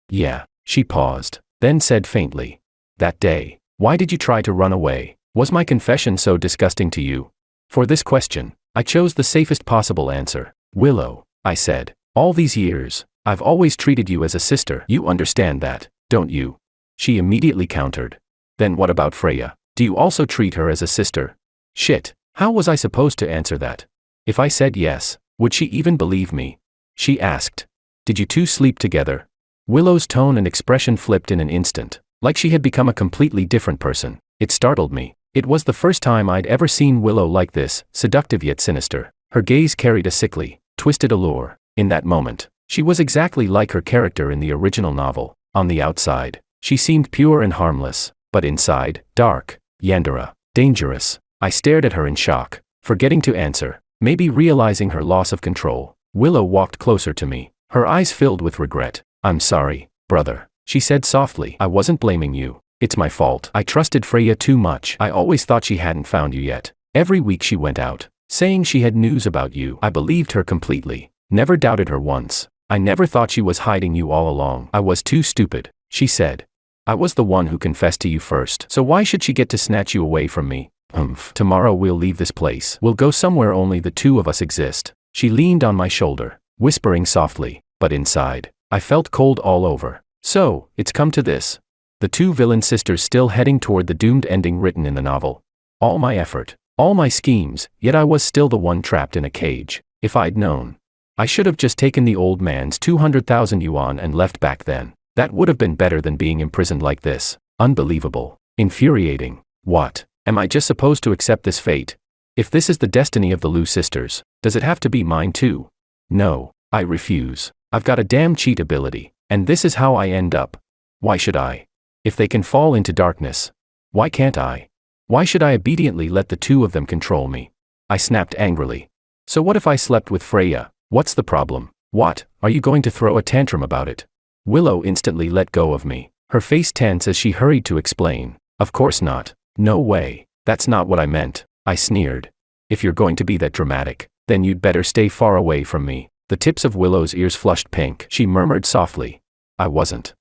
Yeah." She paused, then said faintly, "That day, why did you try to run away? Was my confession so disgusting to you?" For this question, I chose the safest possible answer. "Willow," I said, "all these years, I've always treated you as a sister. You understand that, don't you?" She immediately countered, "Then what about Freya? Do you also treat her as a sister?" Shit, how was I supposed to answer that? If I said yes, would she even believe me? She asked, "Did you two sleep together?" Willow's tone and expression flipped in an instant, like she had become a completely different person. It startled me. It was the first time I'd ever seen Willow like this, seductive yet sinister. Her gaze carried a sickly, twisted allure. In that moment, she was exactly like her character in the original novel. On the outside, she seemed pure and harmless, but inside, dark, Yandere, dangerous. I stared at her in shock, forgetting to answer, maybe realizing her loss of control. Willow walked closer to me, her eyes filled with regret. "I'm sorry, brother," she said softly. "I wasn't blaming you. It's my fault. I trusted Freya too much. I always thought she hadn't found you yet. Every week she went out, saying she had news about you. I believed her completely. Never doubted her once. I never thought she was hiding you all along. I was too stupid, she said. I was the one who confessed to you first. So why should she get to snatch you away from me? Tomorrow we'll leave this place. We'll go somewhere only the two of us exist. She leaned on my shoulder, whispering softly, but inside, I felt cold all over. So, it's come to this. The two villain sisters still heading toward the doomed ending written in the novel. All my effort, all my schemes, yet I was still the one trapped in a cage. If I'd known, I should have just taken the old man's 200,000 yuan and left back then. That would have been better than being imprisoned like this. Unbelievable. Infuriating. What? Am I just supposed to accept this fate? If this is the destiny of the Liu sisters, does it have to be mine too? No, I refuse. I've got a damn cheat ability, and this is how I end up. Why should I? If they can fall into darkness, why can't I? Why should I obediently let the two of them control me? I snapped angrily. So what if I slept with Freya? What's the problem? What, are you going to throw a tantrum about it? Willow instantly let go of me, her face tense as she hurried to explain. Of course not. No way. That's not what I meant, I sneered. If you're going to be that dramatic, then you'd better stay far away from me. The tips of Willow's ears flushed pink. She murmured softly. I wasn't.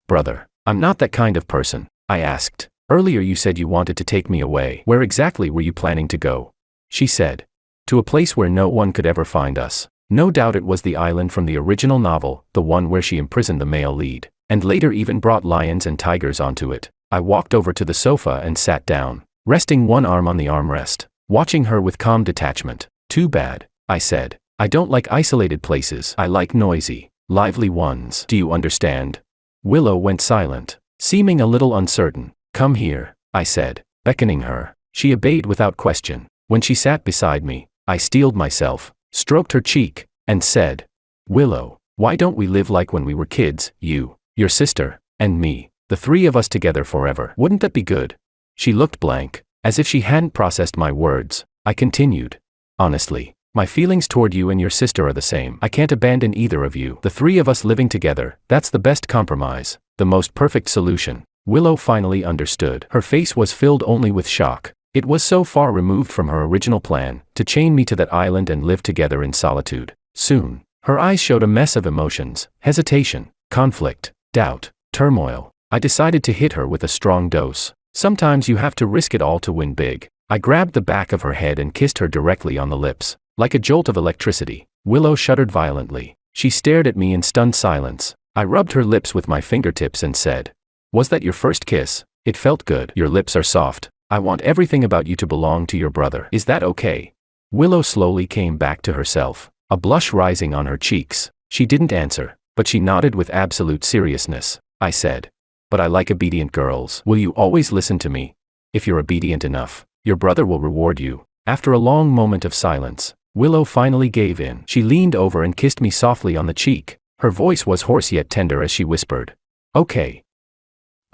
Brother, I'm not that kind of person, I asked. Earlier you said you wanted to take me away. Where exactly were you planning to go? She said. To a place where no one could ever find us. No doubt it was the island from the original novel, the one where she imprisoned the male lead, and later even brought lions and tigers onto it. I walked over to the sofa and sat down, resting one arm on the armrest, watching her with calm detachment. Too bad, I said. I don't like isolated places. I like noisy, lively ones. Do you understand? Willow went silent, seeming a little uncertain. Come here, I said, beckoning her. She obeyed without question. When she sat beside me, I steeled myself, stroked her cheek, and said, Willow, why don't we live like when we were kids, you, your sister, and me, the three of us together forever? Wouldn't that be good? She looked blank, as if she hadn't processed my words. I continued. Honestly, my feelings toward you and your sister are the same. I can't abandon either of you. The three of us living together, that's the best compromise, the most perfect solution. Willow finally understood. Her face was filled only with shock. It was so far removed from her original plan, to chain me to that island and live together in solitude. Soon, her eyes showed a mess of emotions, hesitation, conflict, doubt, turmoil. I decided to hit her with a strong dose. Sometimes you have to risk it all to win big. I grabbed the back of her head and kissed her directly on the lips. Like a jolt of electricity, Willow shuddered violently. She stared at me in stunned silence. I rubbed her lips with my fingertips and said, Was that your first kiss? It felt good. Your lips are soft. I want everything about you to belong to your brother. Is that okay? Willow slowly came back to herself, a blush rising on her cheeks. She didn't answer, but she nodded with absolute seriousness. I said, But I like obedient girls. Will you always listen to me? If you're obedient enough, your brother will reward you. After a long moment of silence, Willow finally gave in. She leaned over and kissed me softly on the cheek. Her voice was hoarse yet tender as she whispered, Okay.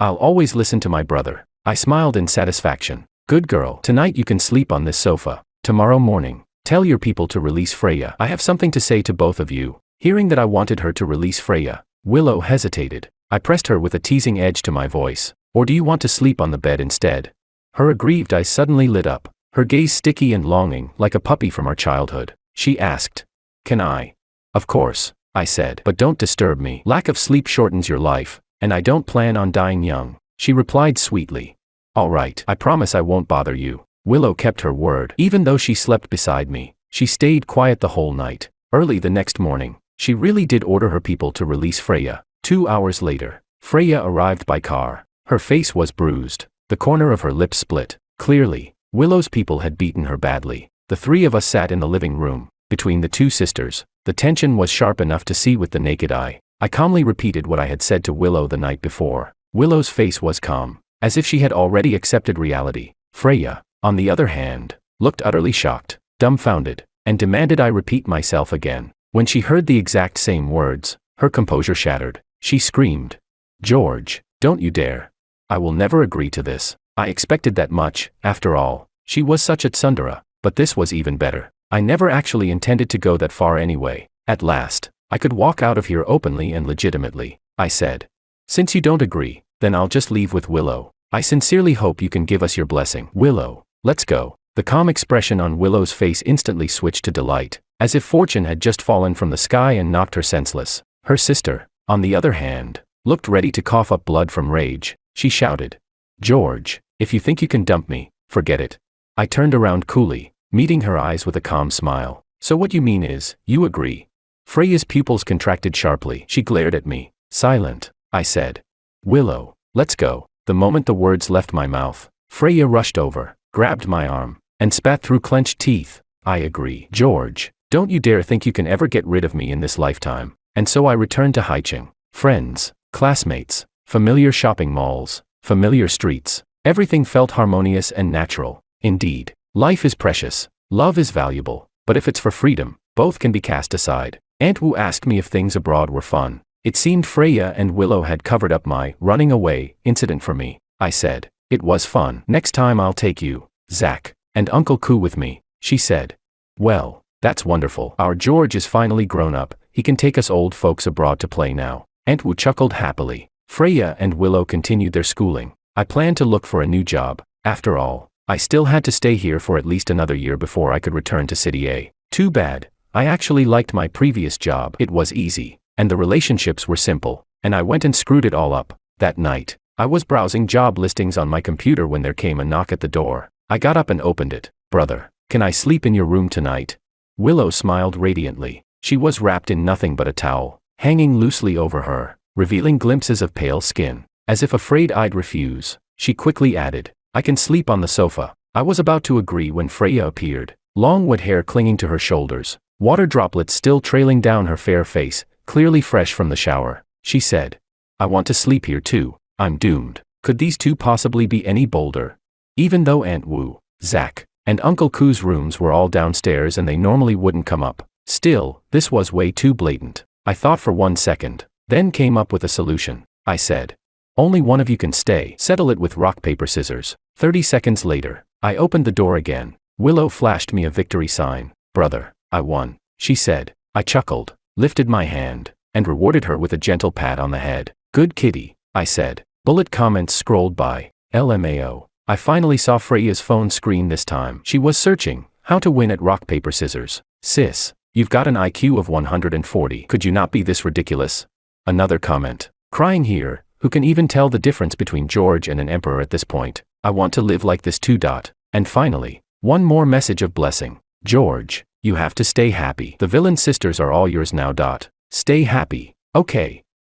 I'll always listen to my brother. I smiled in satisfaction. Good girl. Tonight you can sleep on this sofa. Tomorrow morning, tell your people to release Freya. I have something to say to both of you. Hearing that I wanted her to release Freya, Willow hesitated. I pressed her with a teasing edge to my voice. Or do you want to sleep on the bed instead? Her aggrieved eyes suddenly lit up, her gaze sticky and longing, like a puppy from our childhood. She asked, Can I? Of course, I said. But don't disturb me. Lack of sleep shortens your life, and I don't plan on dying young. She replied sweetly. All right, I promise I won't bother you. Willow kept her word. Even though she slept beside me, she stayed quiet the whole night. Early the next morning, she really did order her people to release Freya. 2 hours later, Freya arrived by car. Her face was bruised, the corner of her lips split. Clearly, Willow's people had beaten her badly. The three of us sat in the living room. Between the two sisters, the tension was sharp enough to see with the naked eye. I calmly repeated what I had said to Willow the night before. Willow's face was calm, as if she had already accepted reality. Freya, on the other hand, looked utterly shocked, dumbfounded, and demanded I repeat myself again. When she heard the exact same words, her composure shattered. She screamed, George, don't you dare. I will never agree to this. I expected that much. After all, she was such a tsundere, but this was even better. I never actually intended to go that far anyway. At last, I could walk out of here openly and legitimately. I said, Since you don't agree, then I'll just leave with Willow. I sincerely hope you can give us your blessing. Willow, let's go. The calm expression on Willow's face instantly switched to delight, as if fortune had just fallen from the sky and knocked her senseless. Her sister, on the other hand, looked ready to cough up blood from rage. She shouted, "George, if you think you can dump me, forget it." I turned around coolly, meeting her eyes with a calm smile. "So what you mean is, you agree?" Freya's pupils contracted sharply. She glared at me. "Silent," I said. "Willow, let's go." The moment the words left my mouth, Freya rushed over, grabbed my arm, and spat through clenched teeth. "I agree. George, don't you dare think you can ever get rid of me in this lifetime." And so I returned to Haicheng. Friends, classmates, familiar shopping malls, familiar streets. Everything felt harmonious and natural. Indeed, life is precious, love is valuable, but if it's for freedom, both can be cast aside. Aunt Wu asked me if things abroad were fun. It seemed Freya and Willow had covered up my running away incident for me. I said, "It was fun. Next time I'll take you, Zach, and Uncle Koo with me," she said. "Well, that's wonderful. Our George is finally grown up. He can take us old folks abroad to play now." Aunt Wu chuckled happily. Freya and Willow continued their schooling. I planned to look for a new job. After all, I still had to stay here for at least another year before I could return to City A. Too bad. I actually liked my previous job. It was easy, and the relationships were simple, and I went and screwed it all up. That night, I was browsing job listings on my computer when there came a knock at the door. I got up and opened it. "Brother, can I sleep in your room tonight?" Willow smiled radiantly. She was wrapped in nothing but a towel, hanging loosely over her, revealing glimpses of pale skin. As if afraid I'd refuse, she quickly added, "I can sleep on the sofa." I was about to agree when Freya appeared, long wet hair clinging to her shoulders, water droplets still trailing down her fair face, clearly fresh from the shower. She said, "I want to sleep here too. I'm doomed." Could these two possibly be any bolder? Even though Aunt Wu, Zach, and Uncle Koo's rooms were all downstairs and they normally wouldn't come up, still, this was way too blatant. I thought for 1 second, then came up with a solution. I said, "Only one of you can stay. Settle it with rock paper scissors." 30 seconds later, I opened the door again. Willow flashed me a victory sign. "Brother, I won," she said. I chuckled, lifted my hand, and rewarded her with a gentle pat on the head. "Good kitty," I said. Bullet comments scrolled by. LMAO. I finally saw Freya's phone screen this time. She was searching, how to win at rock paper scissors. "Sis, you've got an IQ of 140. Could you not be this ridiculous?" Another comment. "Crying here, who can even tell the difference between George and an emperor at this point? I want to live like this too. And finally, one more message of blessing. George, you have to stay happy. The villain sisters are all yours now. Stay happy. Okay.